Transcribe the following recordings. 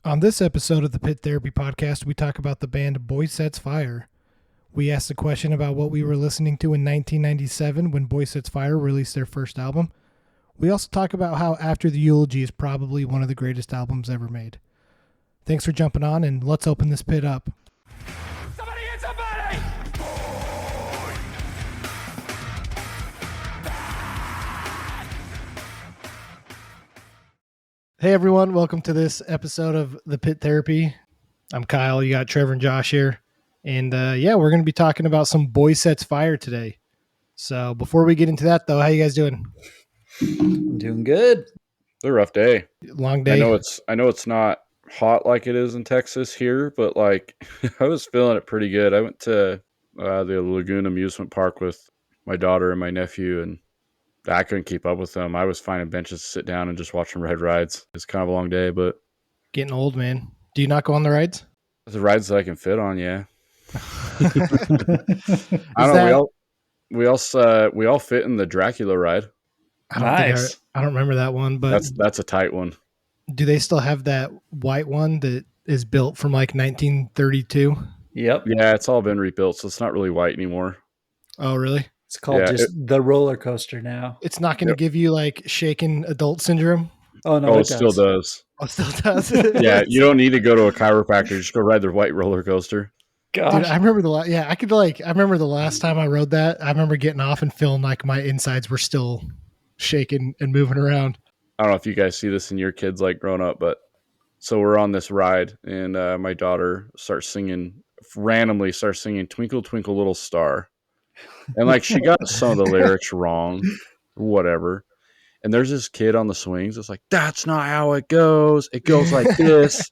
On this episode of the Pit Therapy Podcast, we talk about the band Boysetsfire. We asked a question about what we were listening to in 1997 when Boysetsfire released their first album. We also talk about how After the Eulogy is probably one of the greatest albums ever made. Thanks for jumping on, and let's open this pit up. Somebody hit somebody! Hey everyone, welcome to this episode of the Pit Therapy. I'm Kyle, you got Trevor and Josh here. And we're going to be talking about some Boysetsfire today. So before we get into that though, how you guys doing? I'm doing good. It's a rough day. Long day. I know it's not hot like it is in Texas here, but like I was feeling it pretty good. I went to the Lagoon amusement park with my daughter and my nephew, and I couldn't keep up with them. I was finding benches to sit down and just watch them ride rides. It's kind of a long day, but Getting old, man. Do you not go on the rides? the rides that I can fit on, yeah. I don't know. We all fit in the Dracula ride. I don't remember that one, but That's a tight one. do they still have that white one that is built from like 1932? Yep. Yeah, it's all been rebuilt, so it's not really white anymore. Oh, really? It's called the roller coaster now. It's not going to give you like shaken adult syndrome? Oh, no, Oh, it it still does. Oh, it still does. Yeah, you don't need to go to a chiropractor. Just go ride the white roller coaster. Gosh. Dude, I remember I remember the last time I rode that. I remember getting off and feeling like my insides were still shaking and moving around. I don't know if you guys see this in your kids like growing up, but so we're on this ride and my daughter randomly starts singing Twinkle, Twinkle, Little Star. And like she got some of the lyrics wrong, whatever. And there's this kid on the swings. It's like, that's not how it goes. It goes like this.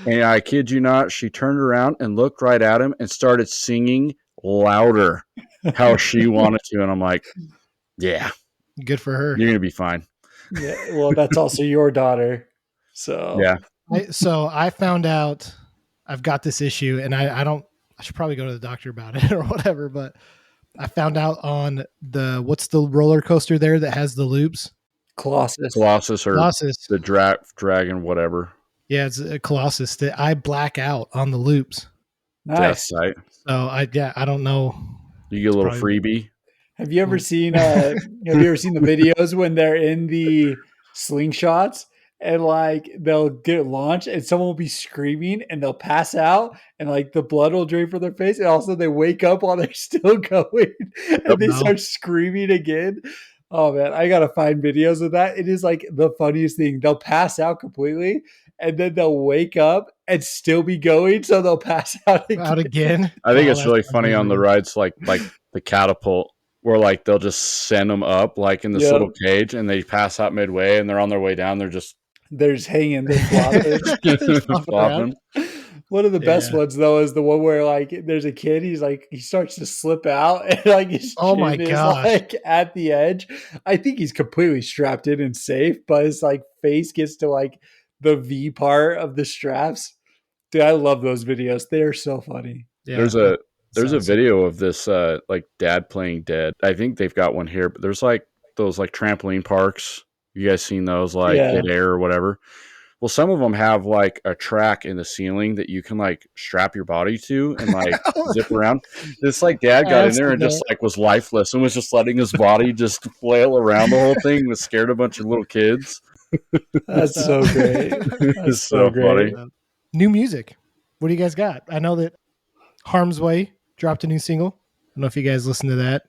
And I kid you not, she turned around and looked right at him and started singing louder how she wanted to. And I'm like, yeah, Good for her. you're going to be fine. Yeah, well, that's also your daughter. So Yeah. So I found out I've got this issue, and I should probably go to the doctor about it or whatever, but I found out on what's the roller coaster there that has the loops? Colossus. Colossus or Colossus. the dragon, whatever. Yeah, it's a Colossus that I black out on the loops. Nice. Death sight. So I don't know. You get a little Probably- freebie. Have you ever seen the videos when they're in the slingshots and like they'll get launched and someone will be screaming and they'll pass out and like the blood will drain from their face and also they wake up while they're still going and they start screaming again. Oh man, I gotta find videos of that. It is like the funniest thing. They'll pass out completely and then they'll wake up and still be going, so they'll pass out again. Out again. I think Oh, it's really that's funny on the rides like the catapult where like they'll just send them up like in this Yep. little cage and they pass out midway and they're on their way down. They're just They're just hanging, they're flopping. flopping. One of the best Yeah. ones though is the one where like there's a kid, he starts to slip out and like his Oh my chin is gosh. like at the edge. I think he's completely strapped in and safe, but his like face gets to like the V part of the straps. Dude, I love those videos. They are so funny. Yeah, There's a sounds- video of this like dad playing dead. I think they've got one here, but there's like those like trampoline parks. You guys seen those like Yeah. Air or whatever? Well, some of them have like a track in the ceiling that you can like strap your body to and like zip around. This like dad got in there and just like was lifeless and was just letting his body just flail around the whole thing. Was scared a bunch of little kids. That's so great. It's That's so funny. New music. What do you guys got? I know that Harm's Way dropped a new single. I don't know if you guys listened to that.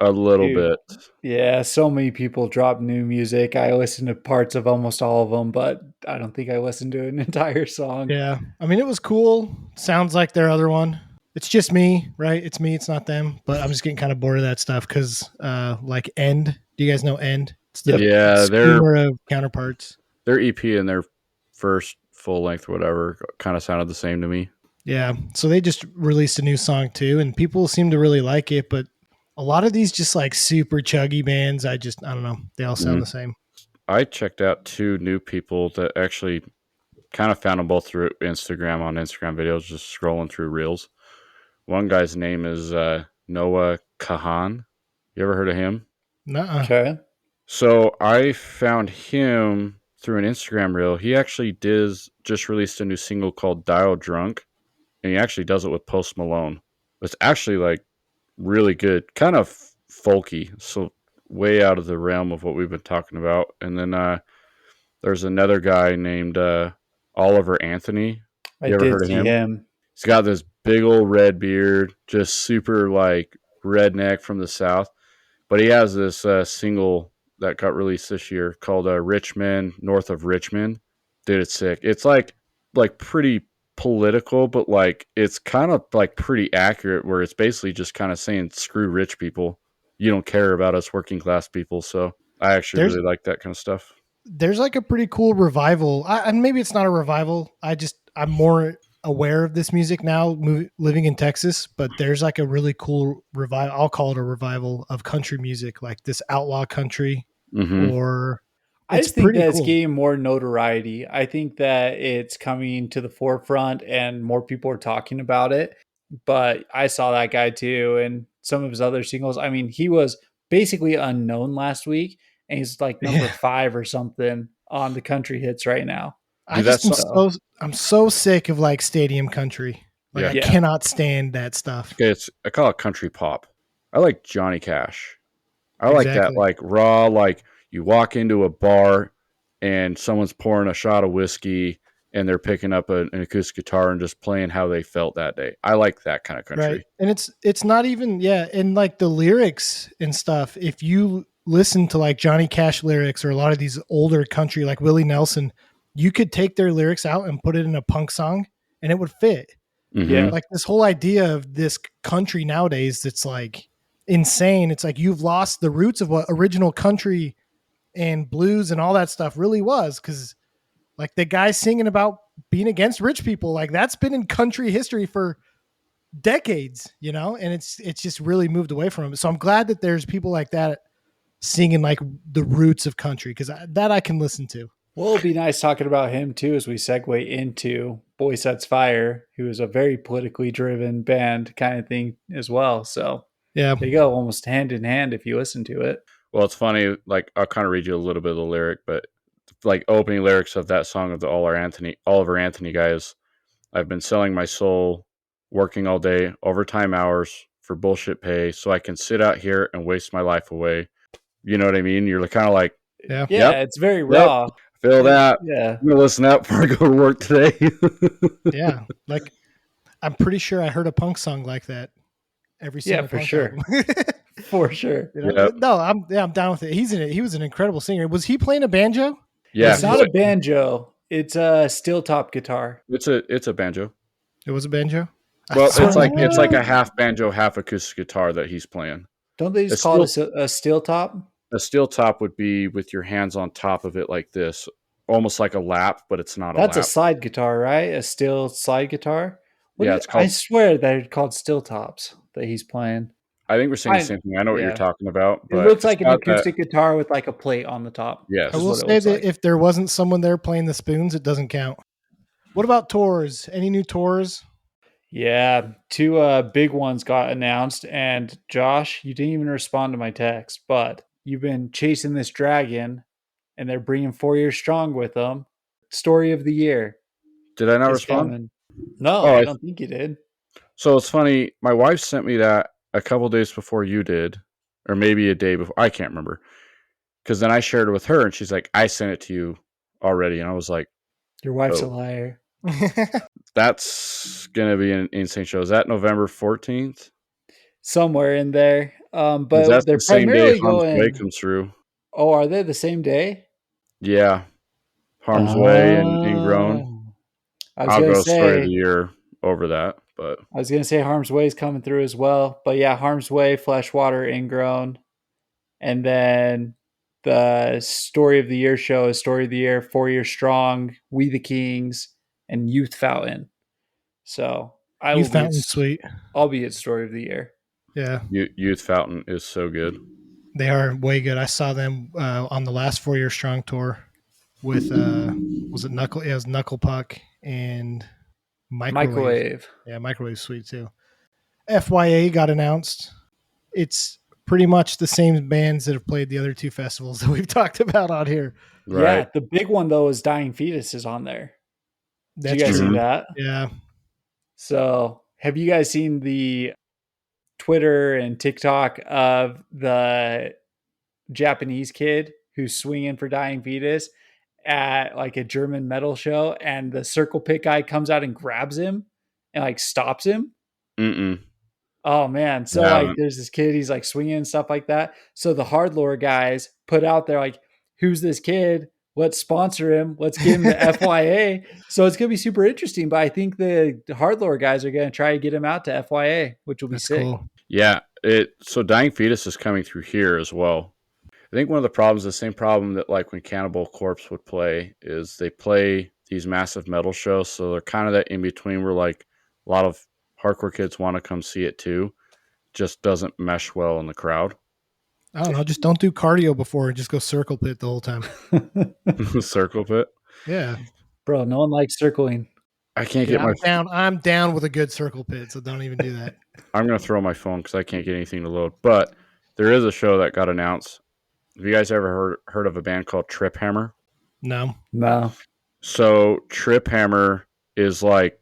A little Dude. bit. Yeah, so many people drop new music. I listen to parts of almost all of them, but I don't think I listened to an entire song. Yeah. I mean, it was cool. Sounds like their other one. It's just me, right? It's me. It's not them. But I'm just getting kind of bored of that stuff because like End. Do you guys know End? It's the Yeah, screamer of counterparts. their EP and their first full length, whatever, kind of sounded the same to me. Yeah. So they just released a new song too, and people seem to really like it. But a lot of these just like super chuggy bands, I don't know. They all sound the same. I checked out two new people that actually kind of found them both through Instagram on Instagram videos, just scrolling through reels. One guy's name is Noah Kahan. You ever heard of him? Nuh-uh. Okay. So I found him through an Instagram reel. He actually just released a new single called Dial Drunk, and he actually does it with Post Malone. It's actually like really good, kind of folky, so way out of the realm of what we've been talking about. And then there's another guy named Oliver Anthony. I You ever did heard of see him? him. He's got this big old red beard, just super like redneck from the South. But he has this single that got released this year called Richmond, North of Richmond. Dude, it's sick. It's like pretty political, but like it's kind of like pretty accurate where it's basically just kind of saying screw rich people. You don't care about us working class people. So I actually There's really like that kind of stuff. there's like a pretty cool revival. And maybe it's not a revival. I'm more aware of this music now, living in Texas. But there's like a really cool revival. I'll call it a revival of country music, like this outlaw country, Mm-hmm. or I it's just think pretty that it's cool. getting more notoriety. I think that it's coming to the forefront and more people are talking about it. But I saw that guy too, and some of his other singles. I mean, he was basically unknown last week, and he's like number Yeah. 5 or something on the country hits right now. I Dude, just that's am So I'm so sick of like stadium country. Like yeah. I yeah, cannot stand that stuff. Okay, I call it country pop. I like Johnny Cash. I like that Exactly. like raw, like you walk into a bar and someone's pouring a shot of whiskey and they're picking up an acoustic guitar and just playing how they felt that day. I like that kind of Right. country. And it's not even, yeah, and like the lyrics and stuff, if you listen to like Johnny Cash lyrics or a lot of these older country like Willie Nelson, you could take their lyrics out and put it in a punk song and it would fit. Mm-hmm. yeah, Like this whole idea of this country nowadays, it's like insane. It's like you've lost the roots of what original country and blues and all that stuff really was, because like the guy singing about being against rich people, like that's been in country history for decades, and it's just really moved away from him. So I'm glad that there's people like that singing like the roots of country, because that I can listen to. well, it'll be nice talking about him too as we segue into Boysetsfire, who is a very politically driven band kind of thing as well. So Yeah. they go almost hand in hand if you listen to it. Well, it's funny. Like I'll kind of read you a little bit of the lyric, but like opening lyrics of that song of the Oliver Anthony guys. I've been selling my soul, working all day, overtime hours for bullshit pay, so I can sit out here and waste my life away. You know what I mean? You're kind of like, Yeah. Yeah, yep, it's very yep, raw. feel that. Yeah. I'm gonna listen to that before I go to work today. Yeah. Like I'm pretty sure I heard a punk song like that every Yeah, single for punk sure. album. For sure. Yep. No, I'm down with it. He was an incredible singer. Was he playing a banjo? Yeah, It's not a banjo. It's a steel top guitar. it's a banjo. It was a banjo. Well, I swear it's it was like a banjo. it's like a half banjo, half acoustic guitar that he's playing. Don't they It's just call still it a steel top? a steel top would be with your hands on top of it like this, almost like a lap, but it's not a That's a lap. slide guitar, right? A steel slide guitar. Yeah, it's I called. swear they're called steel tops that he's playing. I think we're saying the I same thing. I know what you're yeah. talking about, It but looks it's like an got that. acoustic guitar with like a plate on the top. I Is Yes. will what it say looks that like. if there wasn't someone there playing the spoons, it doesn't count. What about tours? Any new tours? Yeah, two big ones got announced, and Josh, you didn't even respond to my text, but you've been chasing this dragon, and they're bringing 4 Years Strong with them. Story of the year Did I not is respond? coming. No, Oh, I don't think you did. so it's funny. My wife sent me that a couple days before you did, or maybe a day before. I can't remember. Because then I shared it with her, and she's like, "I sent it to you already," and I was like, Your wife's a "Oh, liar. that's gonna be an insane show." Is that November 14th? Somewhere in there. Because But that's they're the same day primarily Harm's Way going. comes through. Oh, are they the same day? Yeah, Harm's Way and Ingrown. Oh. I was I'll gonna go story of the say year over that, but Harm's Way is coming through as well. But yeah, Harm's Way, Fleshwater, Ingrown. And then the Story of the Year show is Story of the Year, 4 Years Strong, We the Kings, and Youth Fountain. So Youth Fountain's sweet. I'll be at Story of the Year. Yeah, Youth Fountain is so good. they are way good. I saw them on the last 4 Year Strong tour with was it Knuckle? Yeah, it was Knuckle Puck and Microwave. Yeah, Microwave's sweet too. FYA got announced. It's pretty much the same bands that have played the other two festivals that we've talked about out here. Right. Yeah, the big one though is Dying Fetus is on there. Did you That's guys true. see that? Yeah. So, have you guys seen the Twitter and TikTok of the Japanese kid who's swinging for Dying Fetus at like a German metal show, and the circle pit guy comes out and grabs him and like stops him? Mm-mm. Oh man. So Yeah, I like haven't. there's this kid, he's like swinging and stuff like that. So the hardlore guys put out there like, who's this kid? Let's sponsor him. Let's give him the FYA. So it's gonna be super interesting. But I think the hardlore guys are gonna try to get him out to FYA, which will be That's sick. cool. Yeah. So Dying Fetus is coming through here as well. I think one of the problems, the same problem that like when Cannibal Corpse would play, is they play these massive metal shows. So they're kind of that in between where like a lot of hardcore kids want to come see it too. Just doesn't mesh well in the crowd. I don't know. Just don't do cardio before and just go circle pit the whole time. Circle pit. Yeah. Bro, no one likes circling. I can't Yeah, get my. I'm down with a good circle pit, so don't even do that. I'm gonna throw my phone because I can't get anything to load. But there is a show that got announced. Have you guys ever heard of a band called Trip Hammer? No. No. So Trip Hammer is like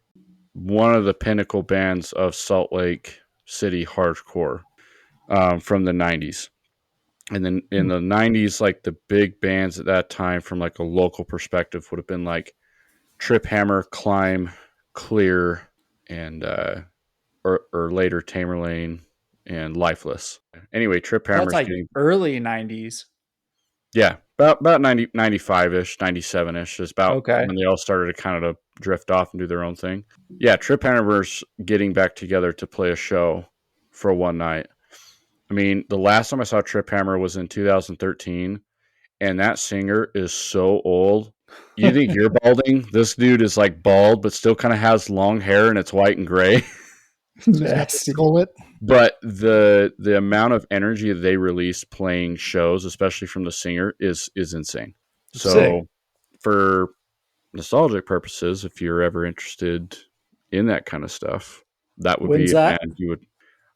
one of the pinnacle bands of Salt Lake City hardcore from the 90s. And then in the 90s, like the big bands at that time from like a local perspective would have been like Trip Hammer, Climb, Clear, and or later Tamerlane and Lifeless. Anyway, Trip Hammer's That's like getting early 90s. yeah, about 90, 95-ish, 97-ish is about Okay. when they all started to kind of drift off and do their own thing. Yeah, Trip Hammer's getting back together to play a show for one night. I mean, the last time I saw Trip Hammer was in 2013, and that singer is so old. You think you're balding? This dude is like bald, but still kind of has long hair, and it's white and gray. He's got the Nasty. skullet. But the amount of energy they release playing shows, especially from the singer, is insane. So Sick. for nostalgic purposes, if you're ever interested in that kind of stuff, that would When's be a that? band you would.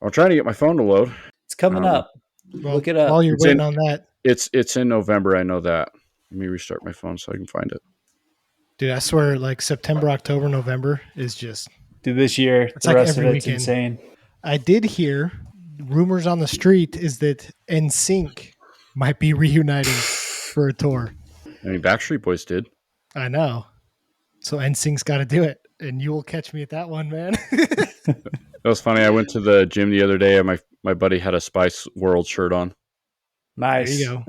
I'm trying to get my phone to load. It's coming up. Well, Look it up. While you're It's waiting in- on that, It's in November. I know that. Let me restart my phone so I can find it. dude, I swear, like September, October, November is just. Dude, this year, It's the like rest of every it's weekend. insane. I did hear rumors on the street is that NSYNC might be reuniting for a tour. I mean, Backstreet Boys did. I know. So NSYNC's got to do it, and you will catch me at that one, man. That was funny. I went to the gym the other day, and my buddy had a Spice World shirt on. Nice. There you go.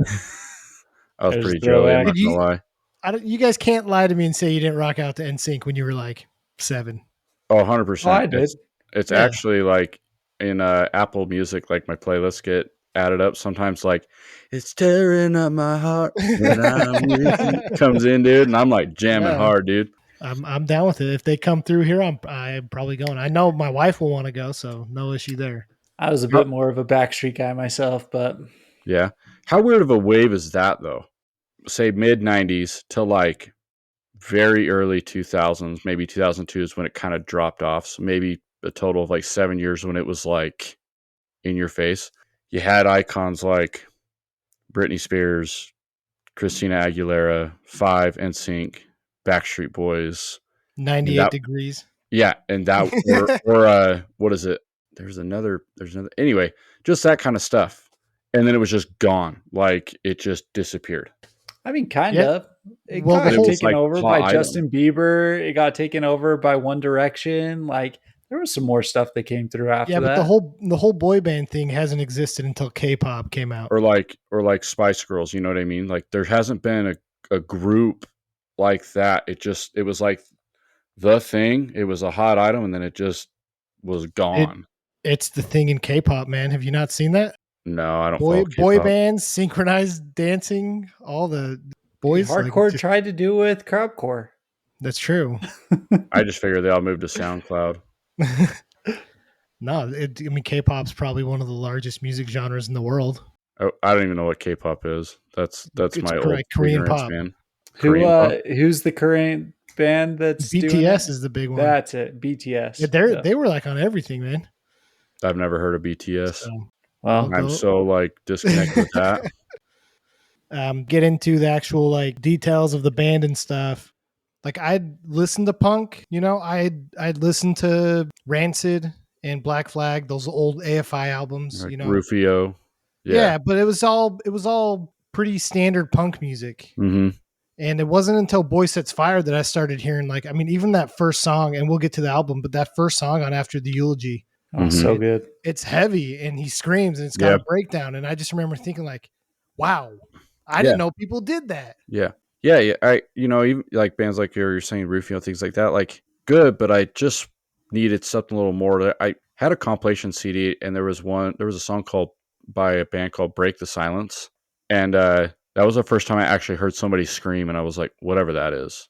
I was There's pretty a jelly. I'm throwback. not gonna lie. You guys can't lie to me and say you didn't rock out to NSYNC when you were like 7. Oh, 100%. Oh, I did. It's Yeah. actually like in Apple Music, like my playlists get added up sometimes. Like it's tearing up my heart when I'm with you. Comes in, dude, and I'm like jamming Yeah. hard, dude. I'm down with it. If they come through here, I'm probably going. I know my wife will want to go, so no issue there. I was a bit more of a Backstreet guy myself, but Yeah. How weird of a wave is that, though? Say mid 90s to like very early 2000s, maybe 2002 is when it kind of dropped off. So maybe a total of like 7 years when it was like in your face. You had icons like Britney Spears, Christina Aguilera, Five, NSYNC, Backstreet Boys. 98 That- degrees. Yeah, and that or what is it? There's another anyway, just that kind of stuff. And then it was just gone. Like it just disappeared. I mean, kind Yeah. of. It Well, got the whole- taken like, over hot by item. Justin Bieber. It got taken over by One Direction. Like there was some more stuff that came through after Yeah, but that. the whole boy band thing hasn't existed until K-pop came out. Or like Spice Girls, you know what I mean? Like there hasn't been a group like that. It was like the thing. It was a hot item and then it just was gone. It's the thing in K-pop, man. Have you not seen that? No, I don't Boy follow K-pop. bands, synchronized dancing, all the boys. like, Hardcore just- tried to do with crowdcore. that's true. I just figured they all moved to SoundCloud. No, I mean K-pop's probably one of the largest music genres in the world. I don't even know what K-pop is. That's It's my old correct, Korean ignorance, pop. man. Who Korean pop. who's the current band that's doing BTS it? is the big one. That's it. BTS. Yeah, they were like on everything, man. I've never heard of BTS. So, Well, I'm so like disconnected with that. Get into the actual like details of the band and stuff. Like I'd listen to punk, I'd listen to Rancid and Black Flag, those old AFI albums, Like Rufio. Yeah, but it was all pretty standard punk music. Mm-hmm. And it wasn't until Boy Sets Fire that I started hearing even that first song, and we'll get to the album, but that first song on After the Eulogy, so good. it's heavy and he screams and it's got a breakdown. And I just remember thinking like, wow, I didn't know people did that. Yeah. Even like bands like you're saying Rufio, things like that, like good, but I just needed something a little more. I had a compilation CD and there was a song by a band called Break the Silence. And that was the first time I actually heard somebody scream, and I was like, whatever that is.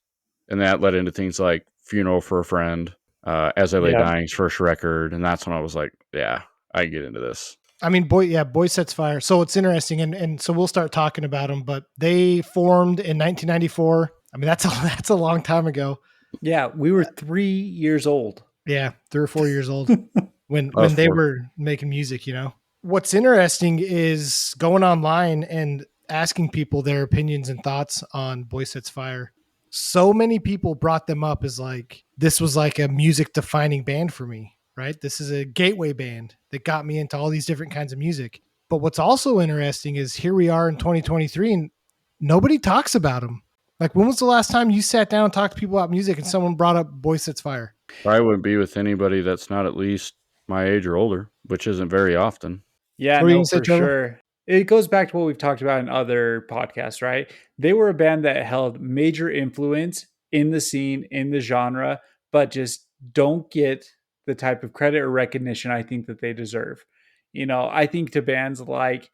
And that led into things like Funeral for a Friend, As I Lay Dying's first record. And that's when I was like, yeah, I can get into this. I mean, Boy Sets Fire. So it's interesting, and so we'll start talking about them. But they formed in 1994. I mean, that's a long time ago. Yeah, we were 3 years old. Yeah, 3 or 4 years old when they were making music. What's interesting is going online and asking people their opinions and thoughts on Boysetsfire. So many people brought them up as like this was like a music defining band for me. Right? This is a gateway band that got me into all these different kinds of music. But what's also interesting is here we are in 2023 and nobody talks about them. Like, when was the last time you sat down and talked to people about music and someone brought up Boy Sets Fire? I wouldn't be with anybody that's not at least my age or older, which isn't very often. Yeah, no, for sure. It goes back to what we've talked about in other podcasts, right? They were a band that held major influence in the scene, in the genre, but just don't get the type of credit or recognition I think that they deserve. I think to bands like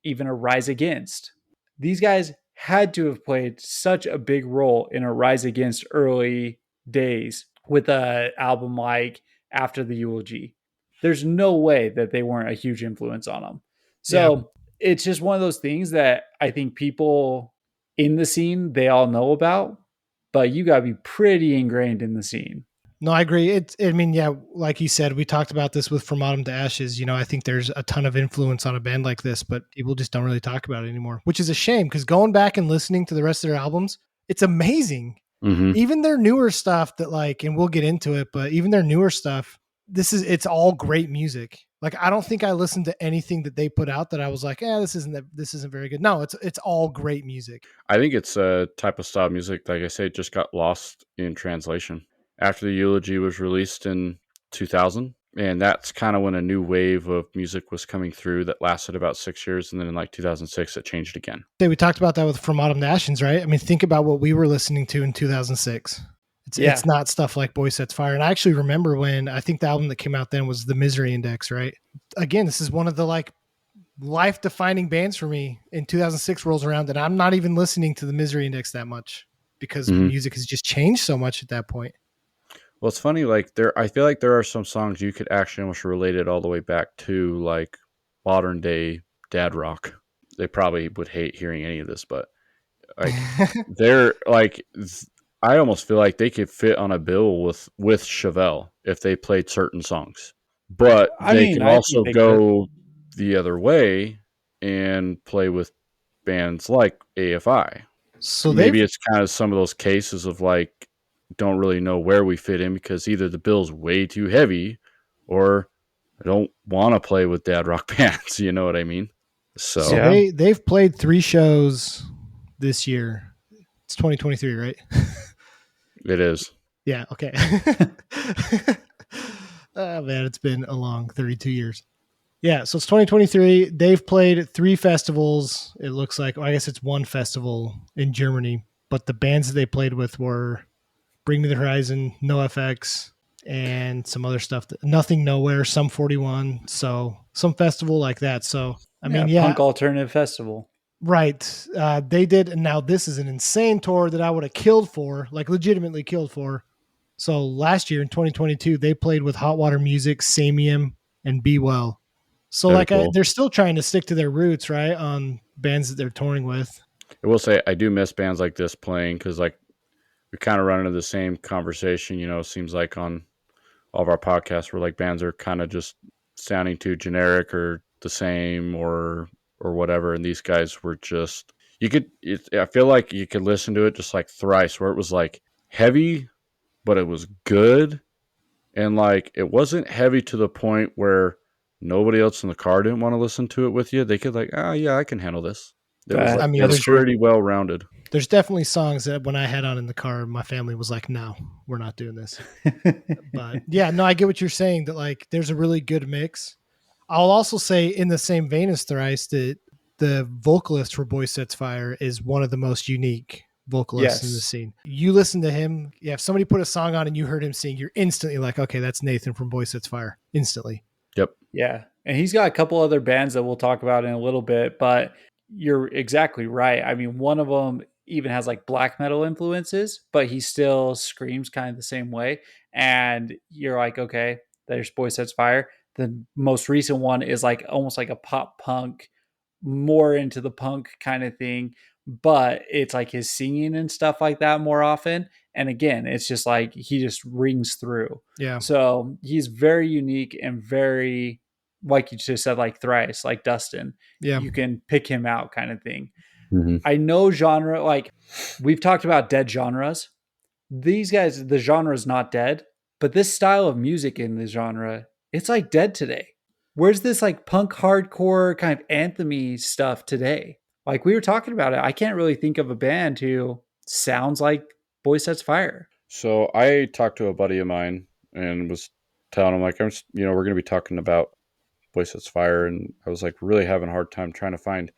even a Rise Against, these guys had to have played such a big role in a Rise Against early days with an album like After the Eulogy. There's no way that they weren't a huge influence on them. So it's just one of those things that I think people in the scene, they all know about, but you got to be pretty ingrained in the scene. No, I agree. Like you said, we talked about this with From Autumn to Ashes. I think there's a ton of influence on a band like this, but people just don't really talk about it anymore, which is a shame because going back and listening to the rest of their albums, it's amazing. Mm-hmm. Even their newer stuff and we'll get into it, but even their newer stuff, it's all great music. Like, I don't think I listened to anything that they put out that I was like, this isn't very good. No, it's all great music. I think it's a type of style of music, like I say, just got lost in translation. After the Eulogy was released in 2000, and that's kind of when a new wave of music was coming through that lasted about 6 years, and then in like 2006, it changed again. We talked about that with From Autumn to Ashes, right? I mean, think about what we were listening to in 2006. It's not stuff like Boy Sets Fire. And I actually remember when I think the album that came out then was The Misery Index, right? Again, this is one of the like life-defining bands for me. In 2006 rolls around, and I'm not even listening to The Misery Index that much because music has just changed so much at that point. Well, it's funny, like I feel like there are some songs you could actually almost relate it all the way back to like modern day dad rock. They probably would hate hearing any of this, but like they're like, I almost feel like they could fit on a bill with Chevelle if they played certain songs, but they can also go the other way and play with bands like AFI. So maybe it's kind of some of those cases of like, don't really know where we fit in because either the bill's way too heavy or I don't want to play with dad rock bands. You know what I mean? So they've played 3 shows this year. It's 2023, right? It is. Yeah. Okay. Oh man, it's been a long 32 years. Yeah. So it's 2023. They've played 3 festivals. It looks like, I guess it's 1 festival in Germany, but the bands that they played with were Bring Me the Horizon, NoFX, and some other stuff. Nothing Nowhere, Sum 41. So some festival like that. So, punk alternative festival. Right. They did. And now this is an insane tour that I would have killed for, like legitimately killed for. So last year in 2022, they played with Hot Water Music, Samium, and Be Well. So cool. They're still trying to stick to their roots, right? On bands that they're touring with. I will say I do miss bands like this playing because like we kind of run into the same conversation, it seems like on all of our podcasts where like bands are kind of just sounding too generic or the same or whatever. And these guys were just, I feel like you could listen to it just like Thrice, where it was like heavy, but it was good. And like, it wasn't heavy to the point where nobody else in the car didn't want to listen to it with you. They could like, oh yeah, I can handle this. It was like, That's true. pretty well rounded. There's definitely songs that when I had on in the car, my family was like, no, we're not doing this. But yeah, no, I get what you're saying, that like there's a really good mix. I'll also say, in the same vein as Thrice, that the vocalist for Boysetsfire is one of the most unique vocalists in the scene. You listen to him, yeah, if somebody put a song on and you heard him sing, you're instantly like, okay, that's Nathan from Boysetsfire. Instantly. Yep. Yeah. And he's got a couple other bands that we'll talk about in a little bit, but you're exactly right. I mean, one of them even has like black metal influences, but he still screams kind of the same way. And you're like, okay, there's Boysetsfire. The most recent one is like almost like a pop punk, more into the punk kind of thing, but it's like his singing and stuff like that more often. And again, it's just like he just rings through. Yeah. So he's very unique and very, like you just said, like Thrice, like Dustin. Yeah. You can pick him out kind of thing. Mm-hmm. I know genre, like we've talked about dead genres. These guys, the genre is not dead, but this style of music in the genre, it's like dead today. Where's this like punk hardcore kind of anthem-y stuff today? Like we were talking about it. I can't really think of a band who sounds like Boysetsfire. So I talked to a buddy of mine and was telling him like, we're going to be talking about Boysetsfire, and I was like really having a hard time trying to find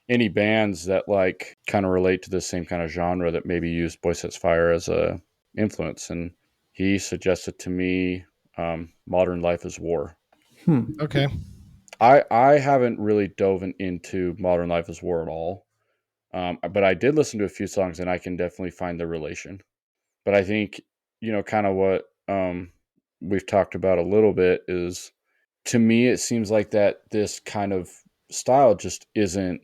any bands that like kind of relate to the same kind of genre that maybe use Boysetsfire as a influence. And he suggested to me Modern Life is War. Okay. I haven't really dove into Modern Life is War at all, but I did listen to a few songs, and I can definitely find the relation. But I think, kind of what we've talked about a little bit is, to me, it seems like that this kind of style just isn't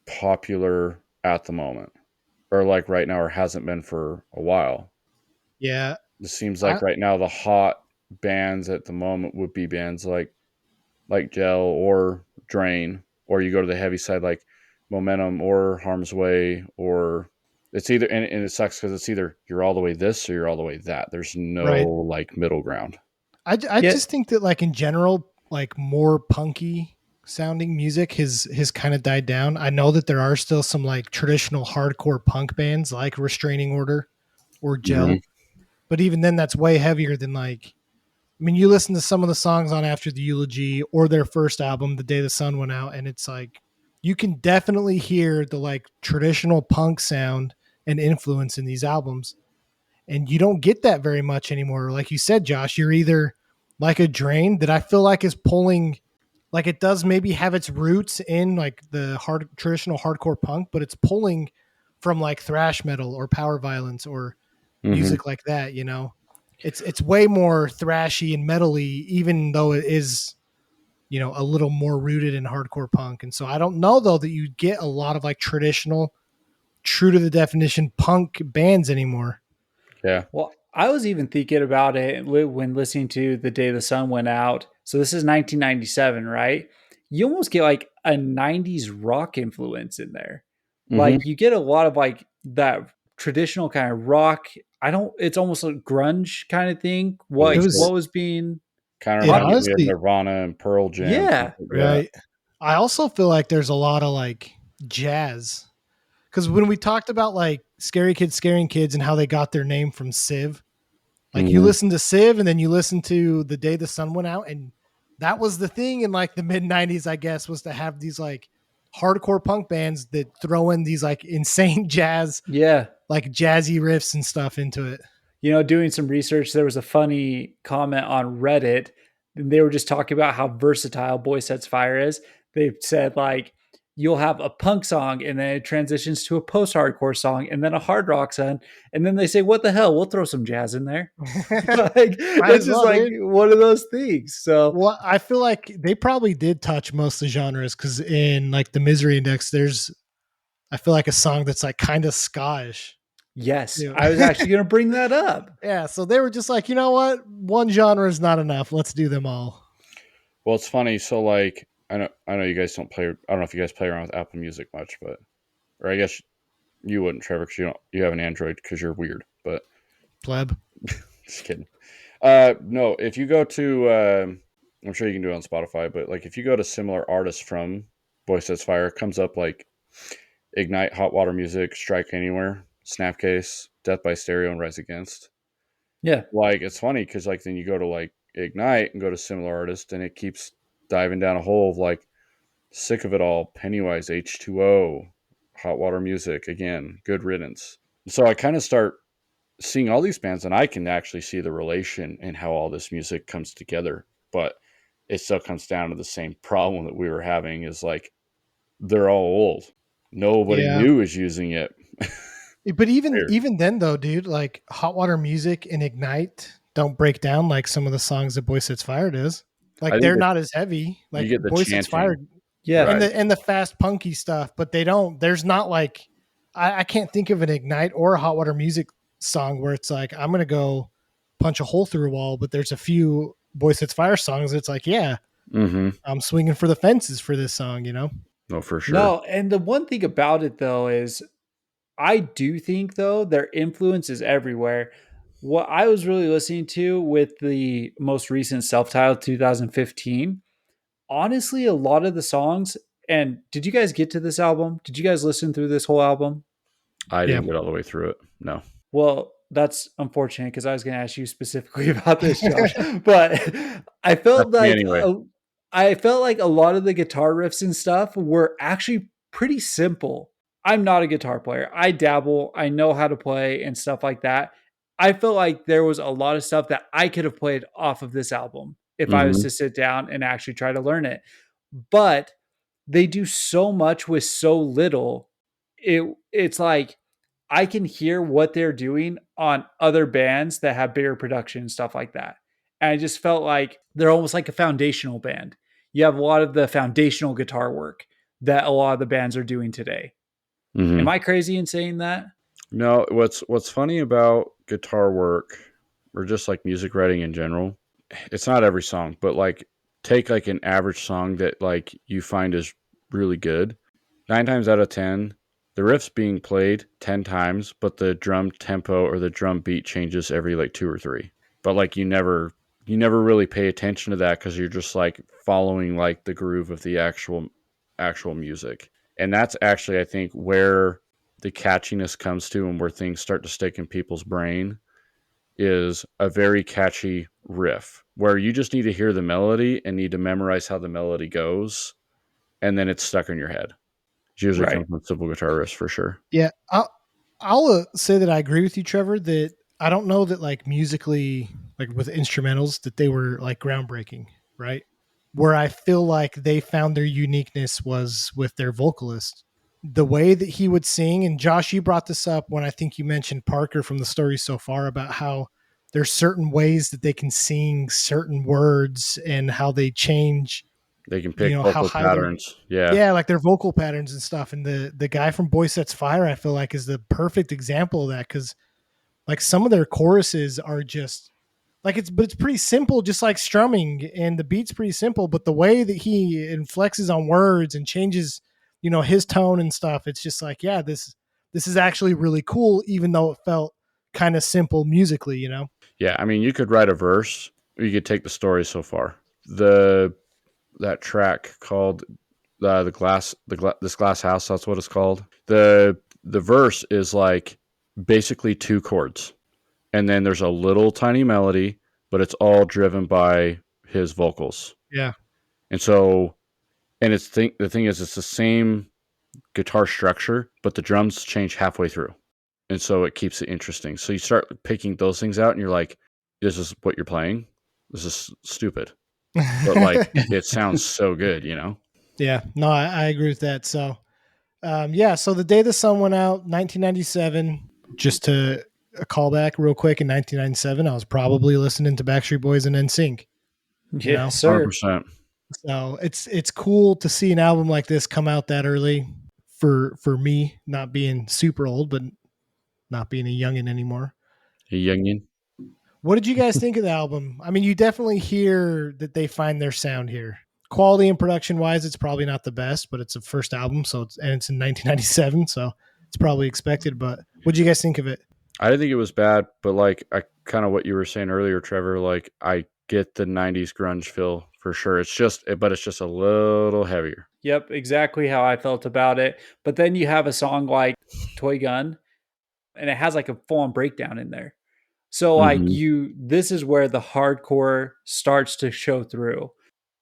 popular at the moment, or like right now, or hasn't been for a while. Yeah. It seems like right now the hot bands at the moment would be bands like Gel or Drain, or you go to the heavy side like Momentum or Harm's Way, or it's either, and it sucks because it's either you're all the way this or you're all the way that. There's no like middle ground. I just think that like in general, like more punky sounding music has kind of died down. I know that there are still some like traditional hardcore punk bands like Restraining Order or Gel, but even then that's way heavier than like, I mean, you listen to some of the songs on After the Eulogy or their first album, The Day the Sun Went Out, and it's like, you can definitely hear the like traditional punk sound and influence in these albums. And you don't get that very much anymore. Like you said, Josh, you're either like a Drain that I feel like is pulling, like it does maybe have its roots in like the traditional hardcore punk, but it's pulling from like thrash metal or power violence or music like that, It's way more thrashy and metally, even though it is, a little more rooted in hardcore punk. And so I don't know though that you get a lot of like traditional, true to the definition punk bands anymore. Yeah. Well, I was even thinking about it when listening to The Day the Sun Went Out. So this is 1997, right? You almost get like a 90s rock influence in there. Like you get a lot of like that traditional kind of rock. It's almost a grunge kind of thing. What was being kind of reminded me of Nirvana and Pearl Jam. Yeah. Right. I also feel like there's a lot of like jazz. Because when we talked about like Scary Kids Scaring Kids and how they got their name from Civ, like you listen to Civ and then you listen to The Day the Sun Went Out, and that was the thing in like the mid 90s, I guess, was to have these like hardcore punk bands that throw in these like insane jazz, like jazzy riffs and stuff into it. Doing some research, there was a funny comment on Reddit, and they were just talking about how versatile Boysetsfire is. They said like, you'll have a punk song and then it transitions to a post-hardcore song and then a hard rock song. And then they say, what the hell? We'll throw some jazz in there. Like, it's just like one of those things. So, well, I feel like they probably did touch most of the genres, because in like the Misery Index, there's, I feel like a song that's like kind of ska-ish. Yes. I was actually going to bring that up. Yeah. So they were just like, you know what? One genre is not enough. Let's do them all. Well, it's funny. So like, I know you guys don't play. I don't know if you guys play around with Apple Music much, but or I guess you wouldn't, Trevor, because you have an Android because you're weird. But Pleb. just kidding. No, if you go to, I'm sure you can do it on Spotify, but like if you go to similar artists from Boysetsfire, it comes up like Ignite, Hot Water Music, Strike Anywhere, Snapcase, Death by Stereo, and Rise Against. Yeah. Like it's funny because like then you go to like Ignite and go to similar artists, and it keeps diving down a hole of like Sick of It All, Pennywise, H2O, Hot Water Music, again, Good Riddance. So I kind of start seeing all these bands, and I can actually see the relation in how all this music comes together. But it still comes down to the same problem that we were having is like they're all old. Nobody Yeah. new is using it. But Weird. even then though, dude, like Hot Water Music and Ignite don't break down like some of the songs that Boy Sets Fire does. I Like think they're that not as heavy. you Like get the Boy Sets Fire chanting. Yeah. Right. and the fast punky stuff, but they don't. There's not like I can't think of an Ignite or a Hot Water Music song where it's like I'm gonna go punch a hole through a wall. But there's a few Boy Sets Fire songs. It's like Mm-hmm. I'm swinging for the fences for this song. You know? No, for sure. No, and the one thing about it though is I do think though their influence is everywhere. What I was really listening to with the most recent self-titled 2015, honestly, a lot of the songs, and did you guys get to this album? Did you guys listen through this whole album? I Yeah. didn't get all the way through it. No. Well, that's unfortunate because I was going to ask you specifically about this, Josh. But I felt That's me like anyway. I felt like a lot of the guitar riffs and stuff were actually pretty simple. I'm not a guitar player. I dabble. I know how to play and stuff like that. I felt like there was a lot of stuff that I could have played off of this album if I was Mm-hmm. to sit down and actually try to learn it. But they do so much with so little. It's like I can hear what they're doing on other bands that have bigger production and stuff like that. And I just felt like they're almost like a foundational band. You have a lot of the foundational guitar work that a lot of the bands are doing today. Mm-hmm. Am I crazy in saying that? No, what's funny about guitar work or just like music writing in general, it's not every song, but like take like an average song that like you find is really good. 9 times out of 10, the riff's being played 10 times, but the drum tempo or the drum beat changes every like 2 or 3. But like you never really pay attention to that cuz you're just like following like the groove of the actual music. And that's actually I think where the catchiness comes to and where things start to stick in people's brain is a very catchy riff where you just need to hear the melody and need to memorize how the melody goes, and then it's stuck in your head. It usually Right. comes from simple guitar riffs for sure. Yeah. I'll say that I agree with you, Trevor. That I don't know that like musically, like with instrumentals, that they were like groundbreaking, right? Where I feel like they found their uniqueness was with their vocalist. The way that he would sing, and Josh, you brought this up when I think you mentioned Parker from the story so far about how there's certain ways that they can sing certain words and how they change, They can pick how vocal high they're patterns. Yeah. like their vocal patterns and stuff. And the guy from Boy Sets Fire, I feel like, is the perfect example of that because like some of their choruses are just like it's pretty simple, just like strumming, and the beat's pretty simple, but the way that he inflexes on words and changes, his tone and stuff, it's just like, yeah, this is actually really cool, even though it felt kind of simple musically, Yeah. I mean, you could write a verse, or you could take the story so far. That track called this glass house. That's what it's called. The verse is like basically 2 chords, and then there's a little tiny melody, but it's all driven by his vocals. Yeah. And so, and the thing is, it's the same guitar structure, but the drums change halfway through, and so it keeps it interesting. So you start picking those things out, and you're like, "This is what you're playing. This is stupid." But like it sounds so good, Yeah, no, I agree with that. So, so the day the sun went out, 1997, just to a callback real quick, in 1997, I was probably listening to Backstreet Boys and NSYNC. Yes, sir. 100%. So it's cool to see an album like this come out that early for me, not being super old, but not being a youngin' anymore. A youngin. What did you guys think of the album? I mean, you definitely hear that they find their sound here. quality and production wise, it's probably not the best, but it's a first album, so it's in 1997, so it's probably expected. But what do you guys think of it? I didn't think it was bad, but like I kind of what you were saying earlier, Trevor. Like I get the '90s grunge feel for sure. It's just a little heavier. Yep, exactly how I felt about it. But then you have a song like Toy Gun, and it has like a full on breakdown in there. So like Mhm. this is where the hardcore starts to show through.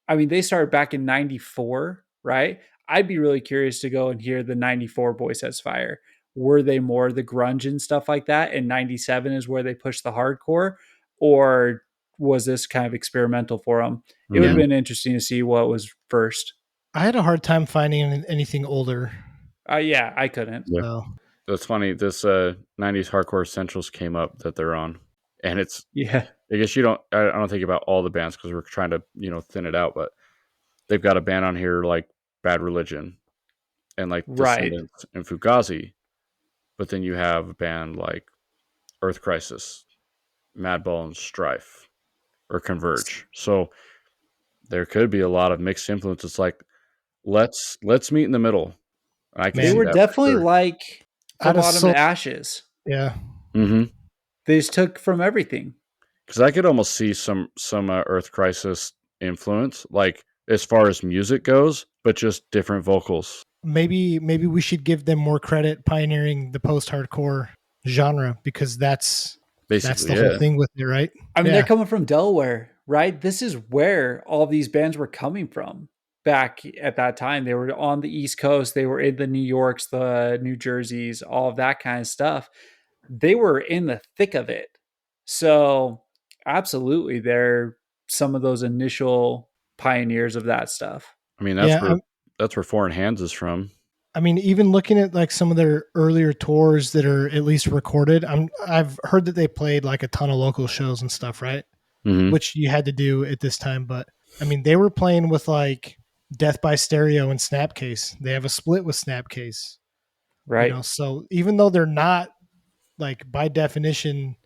I mean, they started back in 94, right? I'd be really curious to go and hear the 94 Boysetsfire. Were they more the grunge and stuff like that? And 97 is where they pushed the hardcore? Or was this kind of experimental for them? It would have Yeah. been interesting to see what was first. I had a hard time finding anything older. Yeah, I couldn't. Yeah. So That's funny. This '90s hardcore essentials came up that they're on, and it's. Yeah. I guess you don't. I don't think about all the bands because we're trying to thin it out, but they've got a band on here like Bad Religion and like Right. Descendants and Fugazi, but then you have a band like Earth Crisis, Madball, and Strife, or Converge. So there could be a lot of mixed influences. Like let's meet in the middle. I can Man. They see were that for definitely sure. like Out From of Autumn Soul- to Ashes. yeah, Mm-hmm. They just took from everything. Because I could almost see some Earth Crisis influence, like as far as music goes, but just different vocals. maybe we should give them more credit pioneering the post-hardcore genre, because that's Basically, the whole thing with it, right? I mean, Yeah. they're coming from Delaware, right? This is where all these bands were coming from back at that time. They were on the East Coast, they were in the New Yorks, the New Jerseys, all of that kind of stuff. They were in the thick of it. So, absolutely, they're some of those initial pioneers of that stuff. I mean Yeah, that's where Foreign Hands is from. I mean, even looking at like some of their earlier tours that are at least recorded, I've heard that they played like a ton of local shows and stuff, right? Mm-hmm. Which you had to do at this time. But I mean, they were playing with like Death by Stereo and Snapcase. They have a split with Snapcase, Right. So even though they're not like by definition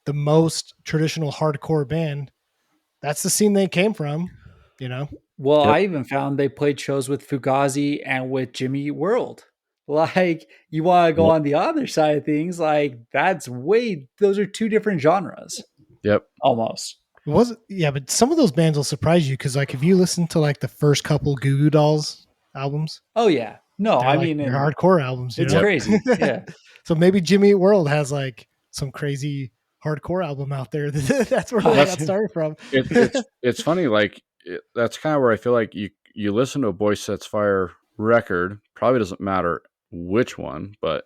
the most traditional hardcore band, that's the scene they came from. Well, Yep. I even found they played shows with Fugazi and with Jimmy Eat World. Like, you want to go Yep. on the other side of things, like those are two different genres Yep. almost. But some of those bands will surprise you, because like if you listen to like the first couple Goo Goo Dolls albums, Oh yeah. No, they're I like, mean, they're and hardcore albums. it's You know? crazy. Yeah. So maybe Jimmy Eat World has like some crazy hardcore album out there. That's where they got started from. It's funny. Like that's kind of where I feel like you listen to a Boysetsfire record, probably doesn't matter which one, but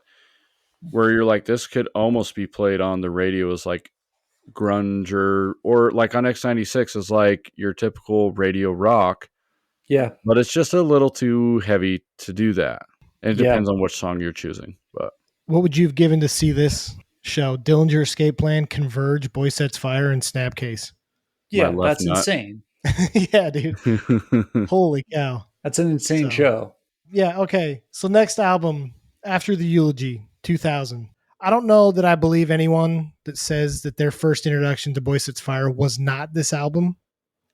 where you're like, this could almost be played on the radio as like grunge or like on X96 is like your typical radio rock, Yeah. but it's just a little too heavy to do that. And it Yeah. depends on which song you're choosing. But What would you have given to see this show? Dillinger Escape Plan, Converge, Boysetsfire, and Snapcase. Yeah, My left that's nut. insane. Yeah, dude. Holy cow. That's an insane So- show. Yeah, okay. So next album, After the Eulogy, 2000. I don't know that I believe anyone that says that their first introduction to Boysetsfire was not this album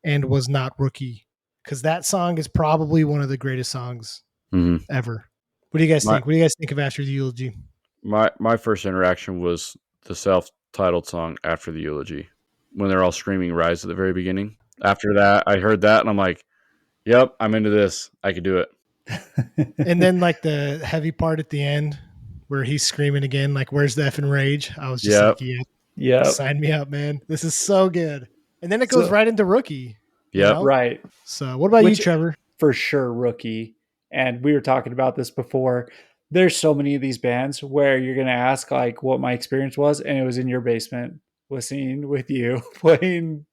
and was not Rookie, because that song is probably one of the greatest songs Mhm. ever. What do you guys My- think? What do you guys think of After the Eulogy? My first interaction was the self-titled song After the Eulogy, when they're all screaming Rise at the very beginning. After that, I heard that and I'm like, yep, I'm into this. I could do it. And then like the heavy part at the end where he's screaming again, like, where's the effing rage? I was just Yep. like, yeah, Yeah. sign me up, man. This is so good. And then it goes So- right into Rookie. you Yep. know? Right. So what about Which- you, Trevor? For sure, Rookie. And we were talking about this before. There's so many of these bands where you're going to ask like what my experience was, and it was in your basement listening with you playing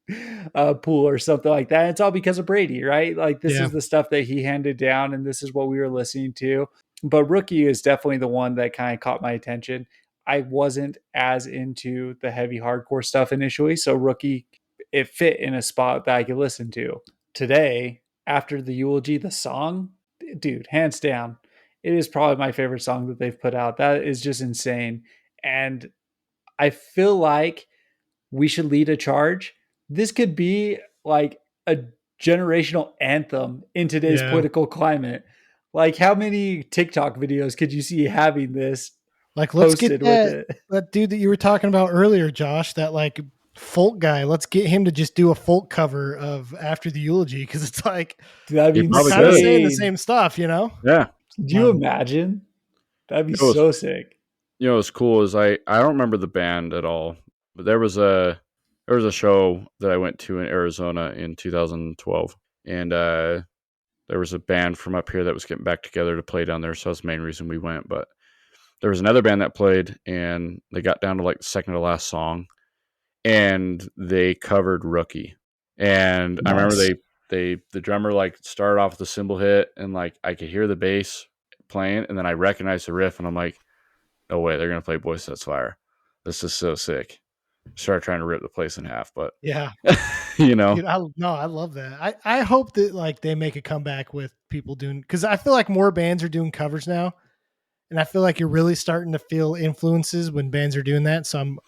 pool or something like that. It's all because of Brady, right? Like this Yeah. is the stuff that he handed down, and this is what we were listening to. But Rookie is definitely the one that kind of caught my attention. I wasn't as into the heavy hardcore stuff initially, so Rookie, it fit in a spot that I could listen to. Today, After the Eulogy, the song, dude, hands down, it is probably my favorite song that they've put out. That is just insane. And I feel like we should lead a charge. This could be like a generational anthem in today's Yeah. political climate. Like, how many TikTok videos could you see having this Like, let's posted get with it? that dude that you were talking about earlier, Josh, that like folk guy. Let's get him to just do a folk cover of After the Eulogy, because it's like Dude, that'd He be we're probably kind of does. saying the insane. same stuff, you know? Yeah. Do you imagine? That'd be It was- so sick. You know, what's cool is I don't remember the band at all, but there was a show that I went to in Arizona in 2012, and there was a band from up here that was getting back together to play down there, so that's the main reason we went. But there was another band that played, and they got down to like the second to last song, and they covered Rookie. And I remember Nice. the drummer like started off with the cymbal hit, and like I could hear the bass playing, and then I recognized the riff, and I'm like, no way, they're gonna play Boysetsfire. This is so sick. Started trying to rip the place in half, but Yeah. you know, Dude, I love that. I hope that like they make a comeback with people doing, because I feel like more bands are doing covers now, and I feel like you're really starting to feel influences when bands are doing that. So I'm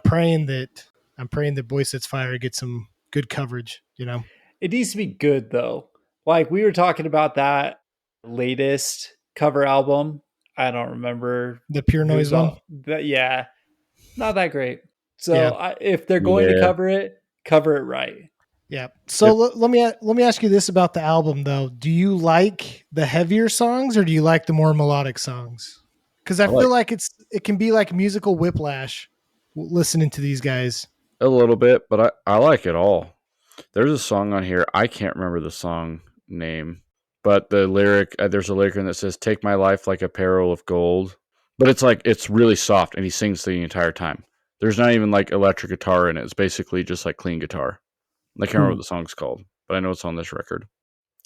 praying that Boysetsfire gets some good coverage. You know, It needs to be good though. Like, we were talking about that latest cover album. I don't remember the Pure Noise who's one. all that. Yeah, not that great. So Yeah. if they're going to Yeah. cover it right. Yeah. So let me ask you this about the album though. Do you like the heavier songs or do you like the more melodic songs? Because I feel like it can be like musical whiplash listening to these guys. a little bit, but I like it all. There's a song on here. I can't remember the song name, but the lyric, there's a lyric in that says, "Take my life like a barrel of gold." But it's like, it's really soft, and he sings the entire time. There's not even like electric guitar in it. It's basically just like clean guitar. I can't remember what the song's called, but I know it's on this record.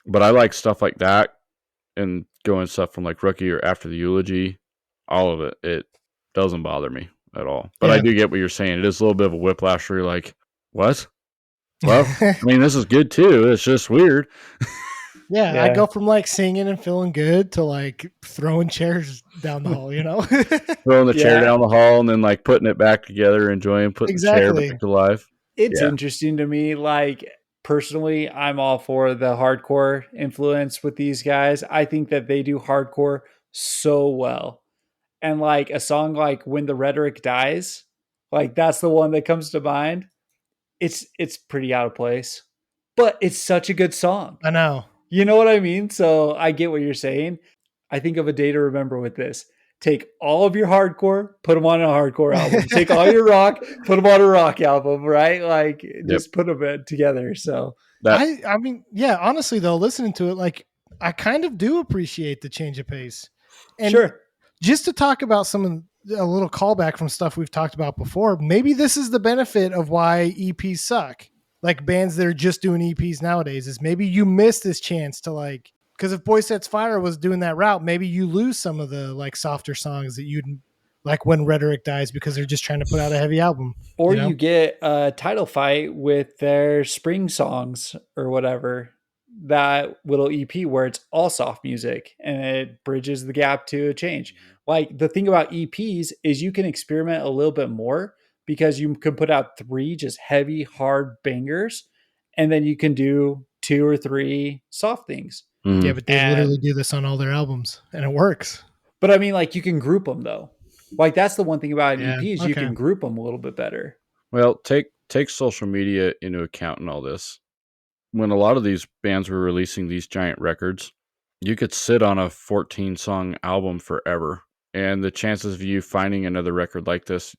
But I like stuff like that, and going stuff from like Rookie or After the Eulogy, all of it. It doesn't bother me at all. But I Yeah. do get what you're saying. It is a little bit of a whiplash where you're like, what? Well, I mean, this is good too. It's just weird. Yeah, Yeah. I go from like singing and feeling good to like throwing chairs down the hall, you know? Throwing the chair Yeah. down the hall and then like putting it back together, enjoying putting the chair Exactly. back to life. It's Yeah. interesting to me. Like, personally, I'm all for the hardcore influence with these guys. I think that they do hardcore so well. And like a song like When the Rhetoric Dies, like that's the one that comes to mind. It's pretty out of place, but it's such a good song. I know. You know what I mean? So I get what you're saying. I think of a day to remember with this. Take all of your hardcore, put them on a hardcore album. Take all your rock, put them on a rock album, right? Like, just put them together. So I mean, yeah, honestly though, listening to it, like I kind of do appreciate the change of pace. And sure. just to talk about a little callback from stuff we've talked about before, maybe this is the benefit of why EPs suck. Like bands that are just doing EPs nowadays, is maybe you miss this chance to like, because if Boysetsfire was doing that route, maybe you lose some of the like softer songs that you'd like When Rhetoric Dies, because they're just trying to put out a heavy album. Or you know? you get a title fight with their spring songs or whatever, that little EP where it's all soft music and it bridges the gap to a change. Like, the thing about EPs is you can experiment a little bit more because you can put out 3 just heavy, hard bangers, and then you can do 2 or 3 soft things. Mhm. Yeah, but they literally do this on all their albums and it works. But I mean, like, you can group them though. Like, that's the one thing about an Yeah, EP is you okay. can group them a little bit better. Well, take social media into account in all this. When a lot of these bands were releasing these giant records, you could sit on a 14-song album forever. And the chances of you finding another record like this,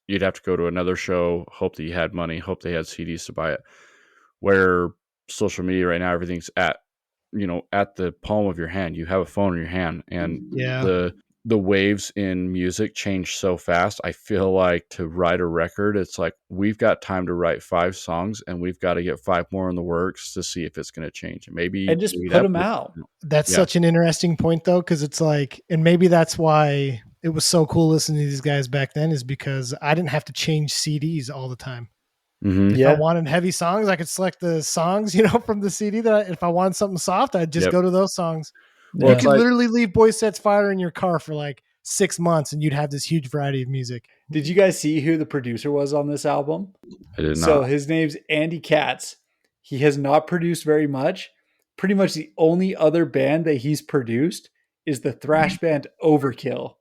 you'd have to go to another show, hope that you had money, hope they had CDs to buy it. Where social media right now, everything's at the palm of your hand. You have a phone in your hand, and Yeah. the waves in music change so fast. I feel like to write a record, it's like we've got time to write 5 songs, and we've got to get 5 more in the works to see if it's going to change. And maybe And just maybe put that- them out. That's Yeah. such an interesting point though, because it's like, and maybe that's why it was so cool listening to these guys back then, is because I didn't have to change CDs all the time. Mhm. If Yeah. I wanted heavy songs, I could select the songs, from the CD if I wanted something soft, I'd just Yep. go to those songs. Well, You it's could like- literally leave Boysetsfire in your car for like 6 months and you'd have this huge variety of music. Did you guys see who the producer was on this album? I did So not. his name's Andy Katz. he has not produced very much. Pretty much the only other band that he's produced is the thrash band Overkill.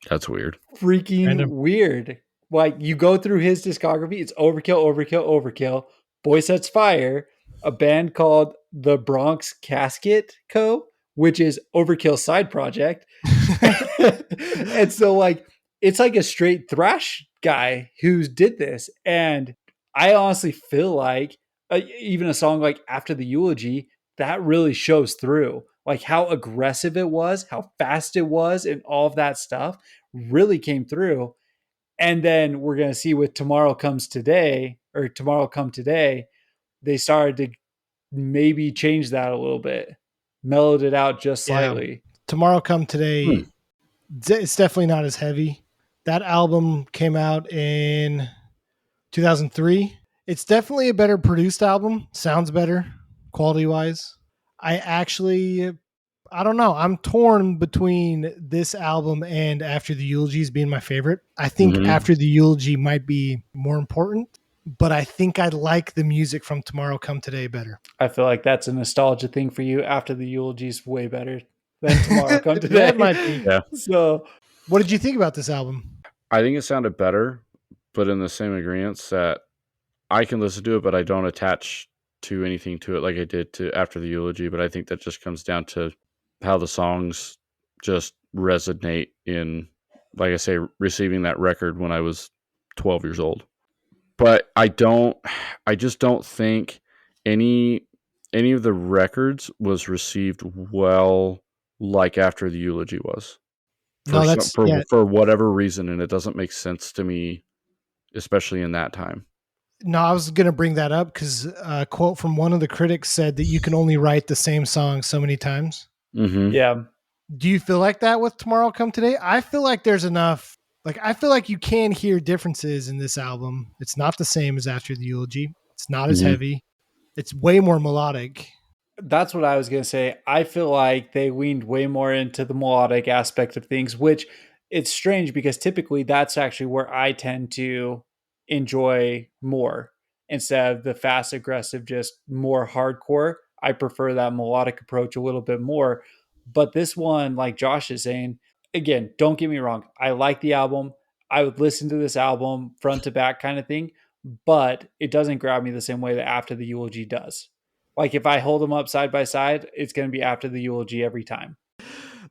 That's weird. Freaking Random. weird. Like you go through his discography, it's Overkill, Overkill, Overkill, Boysetsfire, a band called the Bronx Casket Co., which is Overkill's side project. And so like it's like a straight thrash guy who's did this. And I honestly feel like even a song like After the Eulogy, that really shows through. Like how aggressive it was, how fast it was, and all of that stuff really came through. And then we're going to see with Tomorrow Comes Today or Tomorrow Come Today, they started to maybe change that a little bit, mellowed it out just slightly. Tomorrow Come Today, it's definitely not as heavy. That album came out in 2003. It's definitely a better produced album. Sounds better quality wise. I don't know. I'm torn between this album and After the Eulogies being my favorite. I think After the Eulogy might be more important, but I think I like the music from Tomorrow Come Today better. I feel like that's a nostalgia thing for you. After the Eulogy is way better than Tomorrow Come Today. That might be. Yeah. So, what did you think about this album? I think it sounded better, but in the same agreement that I can listen to it, but I don't attach to anything to it like I did to After the Eulogy. But I think that just comes down to how the songs just resonate in, like I say, receiving that record when I was 12 years old. But I just don't think any of the records was received well like After the Eulogy was. For whatever reason, and it doesn't make sense to me, especially in that time. No, I was going to bring that up because a quote from one of the critics said that you can only write the same song so many times. Mm-hmm. Yeah. Do you feel like that with Tomorrow Come Today? I feel like there's enough. Like, I feel like you can hear differences in this album. It's not the same as After the Eulogy. It's not as heavy. It's way more melodic. That's what I was going to say. I feel like they leaned way more into the melodic aspect of things, which it's strange because typically that's actually where I tend to enjoy more instead of the fast, aggressive, just more hardcore. I prefer that melodic approach a little bit more. But this one, like Josh is saying, again, don't get me wrong. I like the album. I would listen to this album front to back kind of thing, but it doesn't grab me the same way that After the Eulogy does. Like if I hold them up side by side, it's going to be After the Eulogy every time.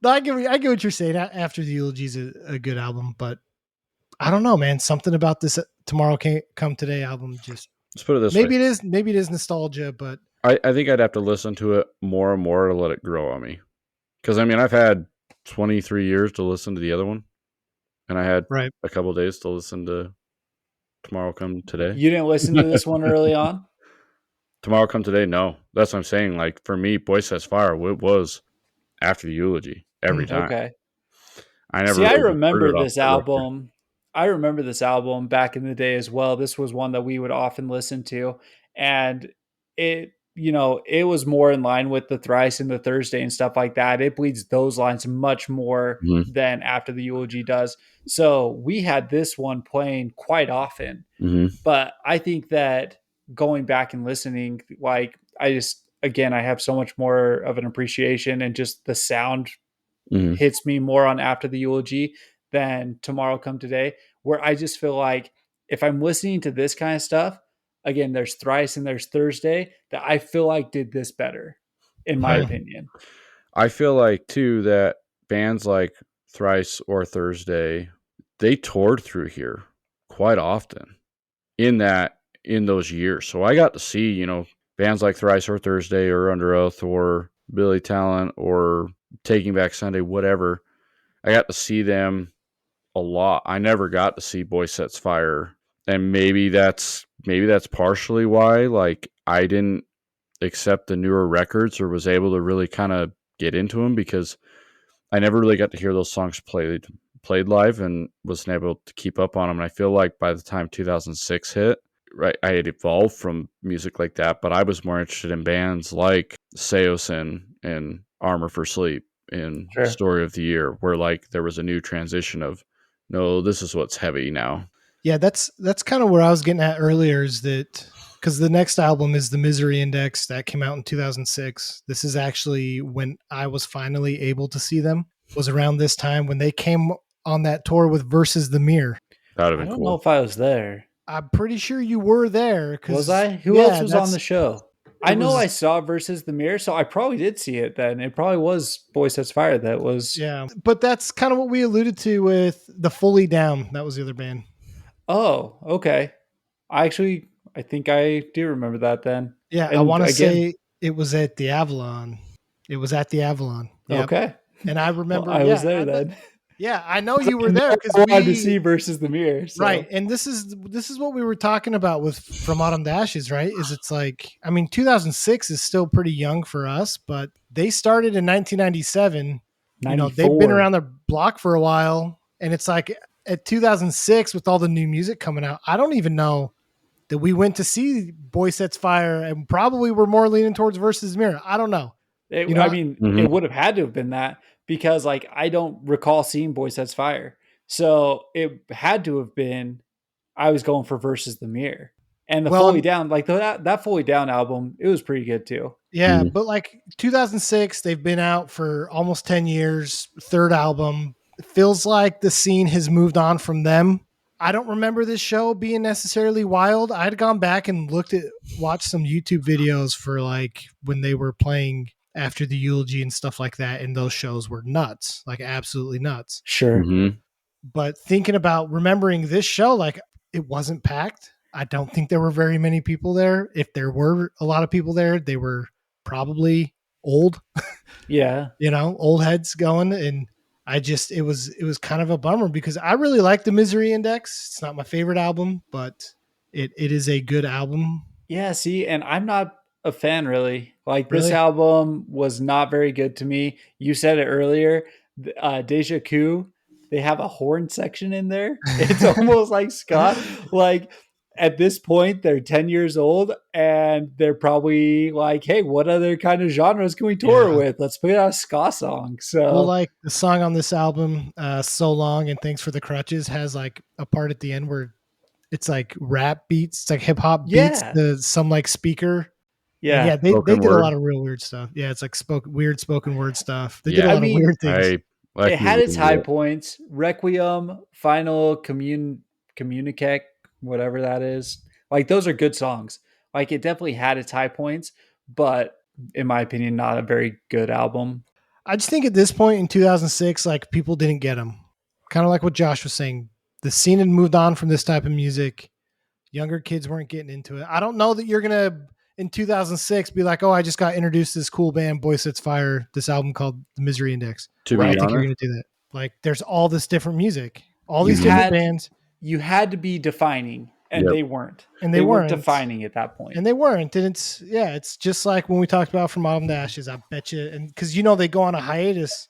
No, I get what you're saying. After the Eulogy is a good album, but I don't know, man. Something about this Tomorrow Come Today album just. Let's put it this way. Maybe it is nostalgia, but I think I'd have to listen to it more and more to let it grow on me. Because I mean, I've had 23 years to listen to the other one, and I had a couple of days to listen to Tomorrow Come Today. You didn't listen to this one early on? Tomorrow Come Today, no. That's what I'm saying. Like for me, Boysetsfire, it was After the Eulogy every time. Okay. I never. See, I remember this album. I remember this album back in the day as well. This was one that we would often listen to, and it was more in line with the Thrice and the Thursday and stuff like that. It bleeds those lines much more than After the Eulogy does. So we had this one playing quite often. But I think that going back and listening, like I have so much more of an appreciation, and just the sound hits me more on After the Eulogy than Tomorrow Come Today, where I just feel like if I'm listening to this kind of stuff, again, there's Thrice and there's Thursday that I feel like did this better, in my opinion. I feel like, too, that bands like Thrice or Thursday, they toured through here quite often in those years. So I got to see, bands like Thrice or Thursday or Under Oath or Billy Talent or Taking Back Sunday, whatever. I got to see them a lot. I never got to see Boysetsfire, and maybe that's partially why like I didn't accept the newer records or was able to really kind of get into them, because I never really got to hear those songs played live and wasn't able to keep up on them. And I feel like by the time 2006 hit, right, I had evolved from music like that, but I was more interested in bands like Seosin and Armor for Sleep and Story of the Year, where like there was a new transition of, no, this is what's heavy now. Yeah, that's kind of where I was getting at earlier, is that because the next album is The Misery Index that came out in 2006. This is actually when I was finally able to see them. Was around this time when they came on that tour with Versus the Mirror. That would I have don't been know cool. if I was there. I'm pretty sure you were there. Was I? Who else was on the show? I know was- I saw Versus the Mirror, so I probably did see it then. It probably was Boysetsfire that was. Yeah, but that's kind of what we alluded to with the Fully Down. That was the other band. Oh, okay. I think I do remember that then. Yeah, I And want to again- say it was at the Avalon. It was at the Avalon. Yep. Okay. And I remember Well, I was there then. Yeah, I know you were there because I wanted to see Versus the Mirror. So. Right, and this is what we were talking about with From Autumn to Ashes, right? Is it's like, I mean, 2006 is still pretty young for us, but they started in 1997. You know, they've been 94. around the block for a while, and it's like at 2006 with all the new music coming out, I don't even know that we went to see Boysetsfire and probably were more leaning towards Versus Mirror. I don't know. It, You know, I mean, it would have had to have been that because, like, I don't recall seeing Boysetsfire, so it had to have been. I was going for Versus the Mirror and the Fully Down, like that Fully Down album. It was pretty good too. Yeah, but like 2006, they've been out for almost 10 years. Third album. It feels like the scene has moved on from them. I don't remember this show being necessarily wild. I had gone back and watched some YouTube videos for like when they were playing After the Eulogy and stuff like that. And those shows were nuts, like absolutely nuts. Sure. Mm-hmm. But thinking about remembering this show, like it wasn't packed. I don't think there were very many people there. If there were a lot of people there, they were probably old. Yeah. You know, old heads going. And it was kind of a bummer because I really like The Misery Index. It's not my favorite album, but it is a good album. Yeah, see, and I'm not a fan really. Like this Really? album was not very good to me. You said it earlier, Deja Vu, they have a horn section in there. It's almost like ska. Like at this point, they're 10 years old and they're probably like, hey, what other kind of genres can we tour with? Let's put out a ska song. So, well, like the song on this album, So Long and Thanks for the Crutches, has like a part at the end where it's like rap beats, it's like hip hop beats, some like speaker. Yeah. Yeah, they did a lot of real weird stuff. Yeah, it's like weird spoken word stuff. They did a lot of weird things. It had its high points. Requiem, Final Communicate, whatever that is. Like those are good songs. Like it definitely had its high points, but in my opinion, not a very good album. I just think at this point in 2006, like people didn't get them. Kind of like what Josh was saying. The scene had moved on from this type of music. Younger kids weren't getting into it. I don't know that you're going to, in 2006, be like, oh, I just got introduced to this cool band, Boysetsfire, this album called The Misery Index. I don't think you're going to do that. Like, there's all this different music, all these different bands. You had to be defining, and they weren't. And they weren't defining at that point. And they weren't. And it's just like when we talked about From Autumn to Ashes, I bet you. And because, they go on a hiatus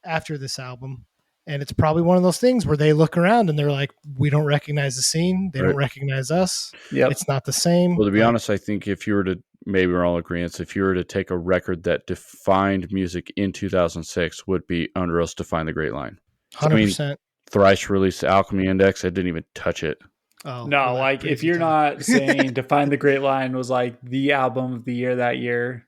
after this album. And it's probably one of those things where they look around and they're like, we don't recognize the scene. They don't recognize us. Yep. It's not the same. Well, to be honest, I think if you were to, maybe we're all in agreement, if you were to take a record that defined music in 2006 would be Under Oath's Define the Great Line. 100%. I mean, thrice released Alchemy Index. I didn't even touch it. Oh, no, like if you're not saying Define the Great Line was like the album of the year that year,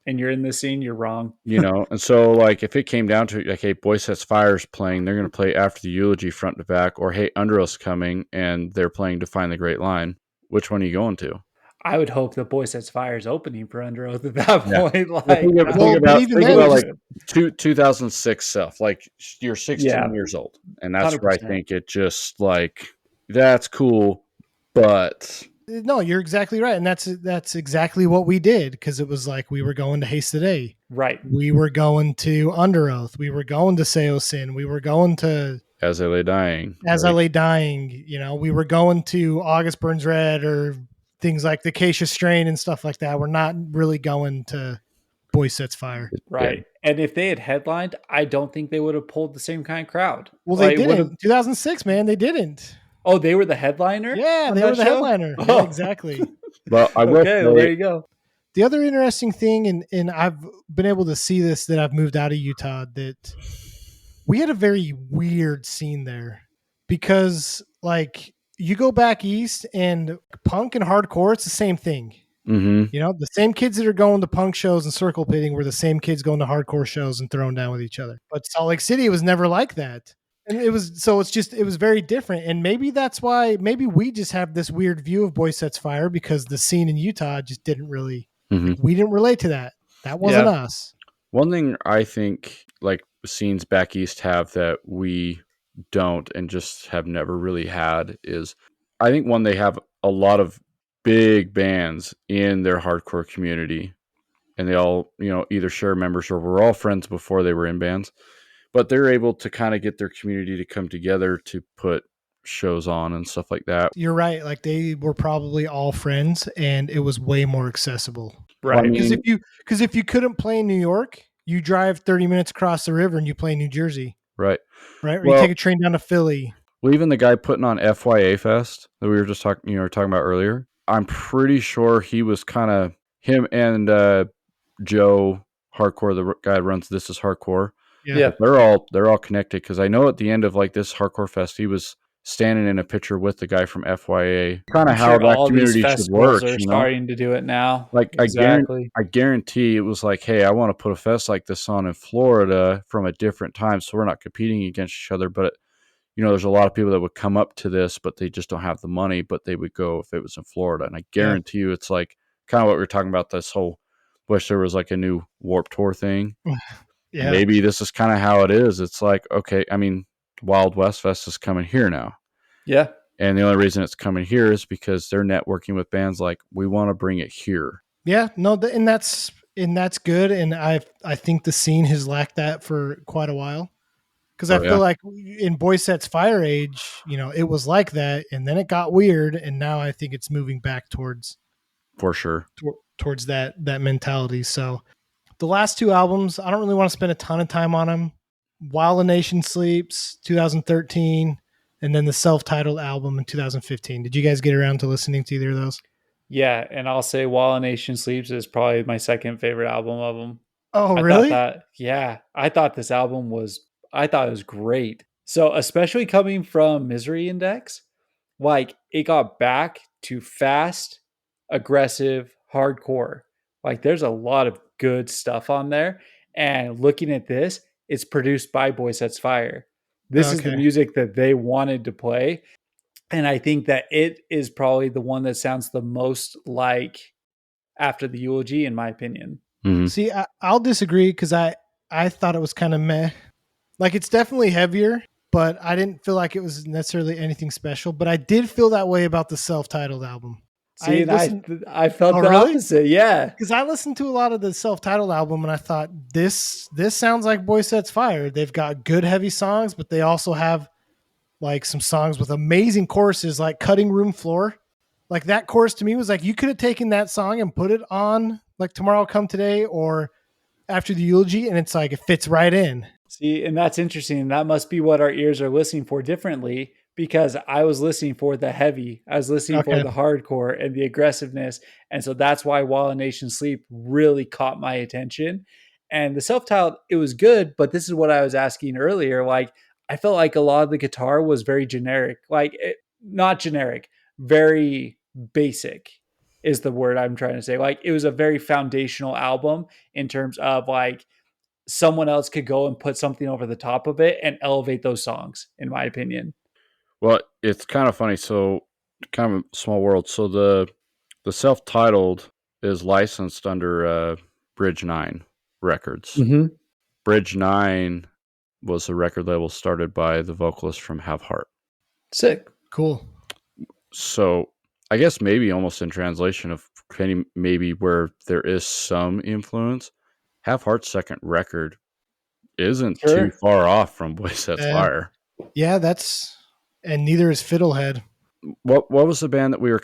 and you're in the scene, you're wrong. And so like if it came down to like, hey, Boysetsfire's playing, they're going to play After the Eulogy front to back, or hey, Under Oath's coming and they're playing Define the Great Line. Which one are you going to? I would hope that Boysetsfire's opening for Under Oath at that point. Like, think about like 2006 stuff. Like you're 16 years old, and that's 100%. Where I think it just like that's cool, but. No, you're exactly right. And that's exactly what we did. Because it was like we were going to Haste Today. Right. We were going to Under Oath. We were going to Seo Sin. We were going to As I Lay Dying. I Lay Dying. We were going to August Burns Red or things like the Acacia Strain and stuff like that. We're not really going to Boysetsfire. Right. Yeah. And if they had headlined, I don't think they would have pulled the same kind of crowd. Well, they didn't. 2006, man, they didn't. Oh, they were the headliner? Yeah, they were the headliner. Oh. Yeah, exactly. Well, I will okay, well, there you go. The other interesting thing, and I've been able to see this that I've moved out of Utah, that we had a very weird scene there because, like, you go back east and punk and hardcore, it's the same thing. Mm-hmm. You know, the same kids that are going to punk shows and circle pitting were the same kids going to hardcore shows and throwing down with each other. But Salt Lake City was never like that. And it was very different. And maybe that's why we just have this weird view of Boysetsfire because the scene in Utah just didn't really, we didn't relate to that. That wasn't us. One thing I think like scenes back east have that we don't and just have never really had is I think one, they have a lot of big bands in their hardcore community and they all, either share members or were all friends before they were in bands, but they're able to kind of get their community to come together to put shows on and stuff like that. You're right. Like they were probably all friends and it was way more accessible. Right. Well, I Because mean, if you couldn't play in New York, you drive 30 minutes across the river and you play in New Jersey, right. right? Or Well- you take a train down to Philly. Well, even the guy putting on FYA Fest that we were just talking about earlier, I'm pretty sure he was kind of him and Joe Hardcore, the guy that runs This Is Hardcore. Yeah. They're all connected because I know at the end of like this Hardcore Fest, he was standing in a picture with the guy from FYA. Kind of I'm how sure that all these community should festivals work. are starting to do it now. Like exactly. I guarantee it was like, hey, I want to put a fest like this on in Florida from a different time, so we're not competing against each other, but. There's a lot of people that would come up to this, but they just don't have the money, but they would go if it was in Florida. And I guarantee you it's like kind of what we were talking about, this whole wish there was like a new Warped Tour thing. Yeah. Maybe this is kind of how it is. It's like, okay, I mean, Wild West Fest is coming here now. Yeah. And the only reason it's coming here is because they're networking with bands like, we want to bring it here. Yeah. No, and that's good. And I think the scene has lacked that for quite a while. Because I feel like in Boysetsfire age, it was like that, and then it got weird, and now I think it's moving back towards For sure. Towards that mentality. So the last two albums, I don't really want to spend a ton of time on them. While a Nation Sleeps, 2013, and then the self-titled album in 2015. Did you guys get around to listening to either of those? Yeah, and I'll say While a Nation Sleeps is probably my second favorite album of them. Oh, really? I thought this album was great. So especially coming from Misery Index, like it got back to fast, aggressive, hardcore. Like there's a lot of good stuff on there. And looking at this, it's produced by Boysetsfire. This is the music that they wanted to play. And I think that it is probably the one that sounds the most like After the Eulogy, in my opinion. Mm-hmm. See, I'll disagree because I thought it was kind of meh. Like it's definitely heavier, but I didn't feel like it was necessarily anything special. But I did feel that way about the self-titled album. See, I felt the opposite. Yeah, because I listened to a lot of the self-titled album and I thought this sounds like Boysetsfire. They've got good heavy songs, but they also have like some songs with amazing choruses, like Cutting Room Floor. Like that chorus to me was like you could have taken that song and put it on like Tomorrow Come Today or After the Eulogy, and it's like it fits right in. See, and that's interesting. That must be what our ears are listening for differently, because I was listening for the heavy. I was listening for the hardcore and the aggressiveness. And so that's why While a Nation Sleep really caught my attention. And the self-titled, it was good, but this is what I was asking earlier. Like, I felt like a lot of the guitar was very generic. Like, not generic, very basic is the word I'm trying to say. Like, it was a very foundational album in terms of like, someone else could go and put something over the top of it and elevate those songs, in my opinion. Well, it's kind of funny. So, kind of a small world. So the self-titled is licensed under Bridge 9 Records. Mm-hmm. Bridge 9 was a record label started by the vocalist from Have Heart. Sick. Cool. So, I guess maybe almost in translation of maybe where there is some influence, Have Heart's second record isn't too far off from Boysetsfire. Yeah, and neither is Fiddlehead. What was the band that we were?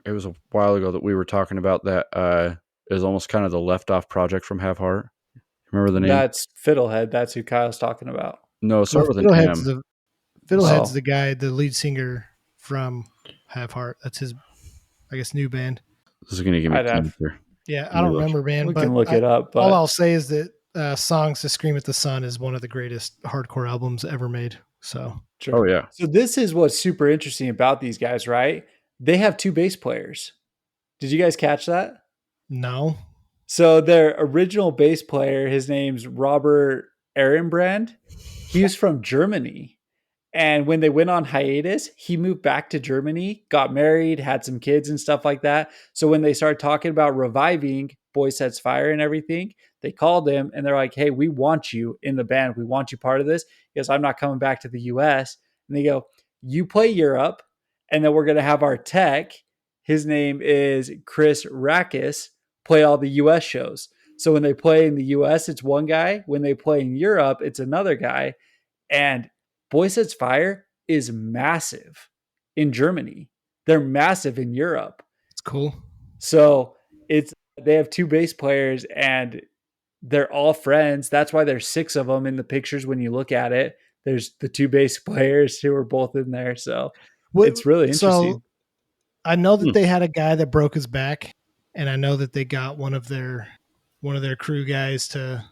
It was a while ago that we were talking about that is almost kind of the left off project from Have Heart. Remember the name? That's Fiddlehead. That's who Kyle's talking about. No, start with an M. Fiddlehead's the guy, the lead singer from Have Heart. That's his, I guess, new band. This is going to give me cancer. Yeah, I don't remember, man. We can look it up. But all I'll say is that Songs to Scream at the Sun is one of the greatest hardcore albums ever made. So Sure. Oh yeah. So this is what's super interesting about these guys, right? They have 2 bass players. Did you guys catch that? no, So their original bass player, his name's Robert Ehrenbrand. He was from Germany. And when they went on hiatus, he moved back to Germany, got married, had some kids and stuff like that. So when they started talking about reviving Boysetsfire and everything, they called him and they're like, "Hey, we want you in the band. We want you part of this." He goes, "I'm not coming back to the US." And they go, "You play Europe, and then we're going to have our tech. His name is Chris Rakis, play all the US shows." So when they play in the US, it's one guy. When they play in Europe, it's another guy. And Boysetsfire is massive in Germany. They're massive in Europe. it's cool. So they have 2 bass players and they're all friends. That's why there's 6 of them in the pictures when you look at it. There's the 2 bass players who are both in there. So it's really interesting. So I know that they had a guy that broke his back, and I know that they got one of their crew guys to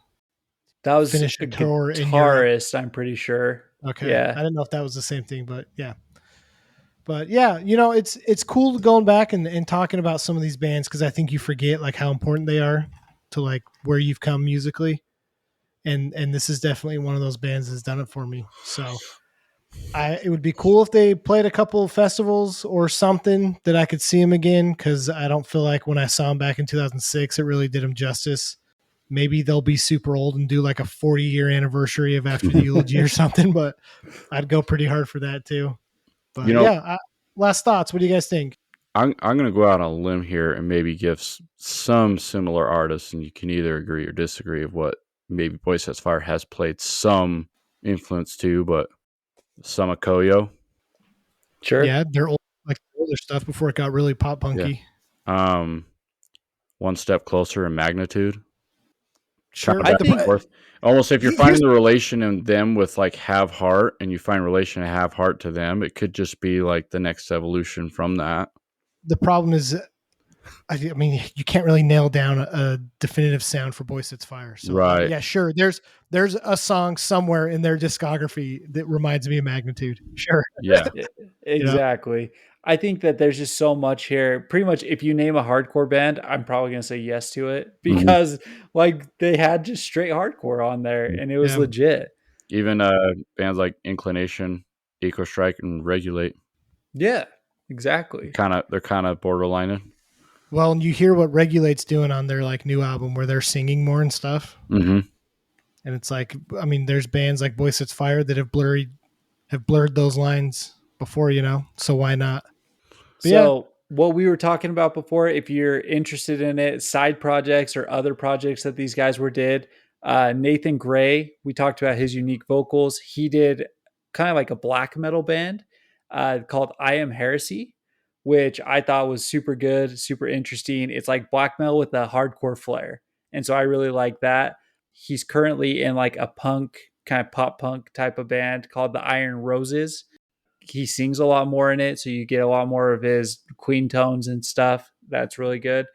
That was finish a a tour in Europe. guitarist, I'm pretty sure. Okay. Yeah. I didn't know if that was the same thing, but yeah. But yeah, it's cool going back and talking about some of these bands, because I think you forget like how important they are to like where you've come musically. And this is definitely one of those bands that's done it for me. So it would be cool if they played a couple of festivals or something that I could see them again, because I don't feel like when I saw them back in 2006, it really did them justice. Maybe they'll be super old and do like a 40-year anniversary of After the Eulogy or something, but I'd go pretty hard for that too. But last thoughts. What do you guys think? I'm going to go out on a limb here and maybe give some similar artists, and you can either agree or disagree of what maybe Boysetsfire has played some influence to, but Samakoyo. Sure. Yeah, they're old, like older stuff before it got really pop punky. Yeah. One Step Closer in Magnitude. Sure. I think almost if you're finding the relation in them with like Have Heart, and you find relation to Have Heart to them, it could just be like the next evolution from that. The problem is, I mean, you can't really nail down a definitive sound for Boysetsfire. So Right. yeah, sure. There's a song somewhere in their discography that reminds me of Magnitude. Sure. Yeah. Exactly. I think that there's just so much here. Pretty much if you name a hardcore band, I'm probably going to say yes to it, because like they had just straight hardcore on there and it was legit. Even bands like Inclination, Eco Strike, and Regulate. Yeah, exactly. They're kind of borderline. Well, and you hear what Regulate's doing on their like new album where they're singing more and stuff. Mm-hmm. And it's like, I mean, there's bands like Boysetsfire that have blurred those lines before, so why not? But so what we were talking about before, if you're interested in it, side projects or other projects that these guys did, Nathan Gray, we talked about his unique vocals. He did kind of like a black metal band called I Am Heresy, which I thought was super good, super interesting. It's like black metal with a hardcore flair. And so I really like that. He's currently in like a punk, kind of pop punk type of band called the Iron Roses. He sings a lot more in it, so you get a lot more of his Queen tones and stuff. That's really good.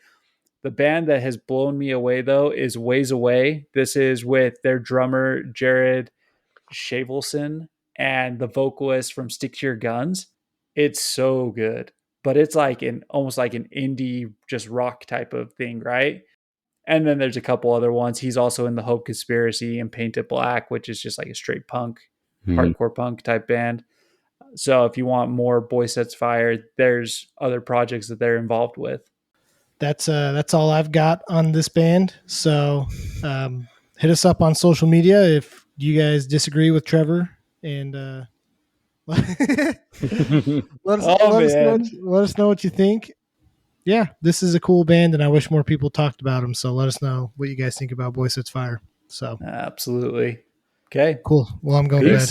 The band that has blown me away, though, is Ways Away. This is with their drummer, Jared Shavelson, and the vocalist from Stick to Your Guns. It's so good, but it's like almost like an indie, just rock type of thing, right? And then there's a couple other ones. He's also in the Hope Conspiracy and Paint It Black, which is just like a straight punk, hardcore punk type band. So if you want more Boysetsfire, there's other projects that they're involved with. That's all I've got on this band. So hit us up on social media if you guys disagree with Trevor, and let us know what you think. Yeah, this is a cool band, and I wish more people talked about them. So let us know what you guys think about Boysetsfire. So Absolutely. Okay. cool. Well, I'm going to bed.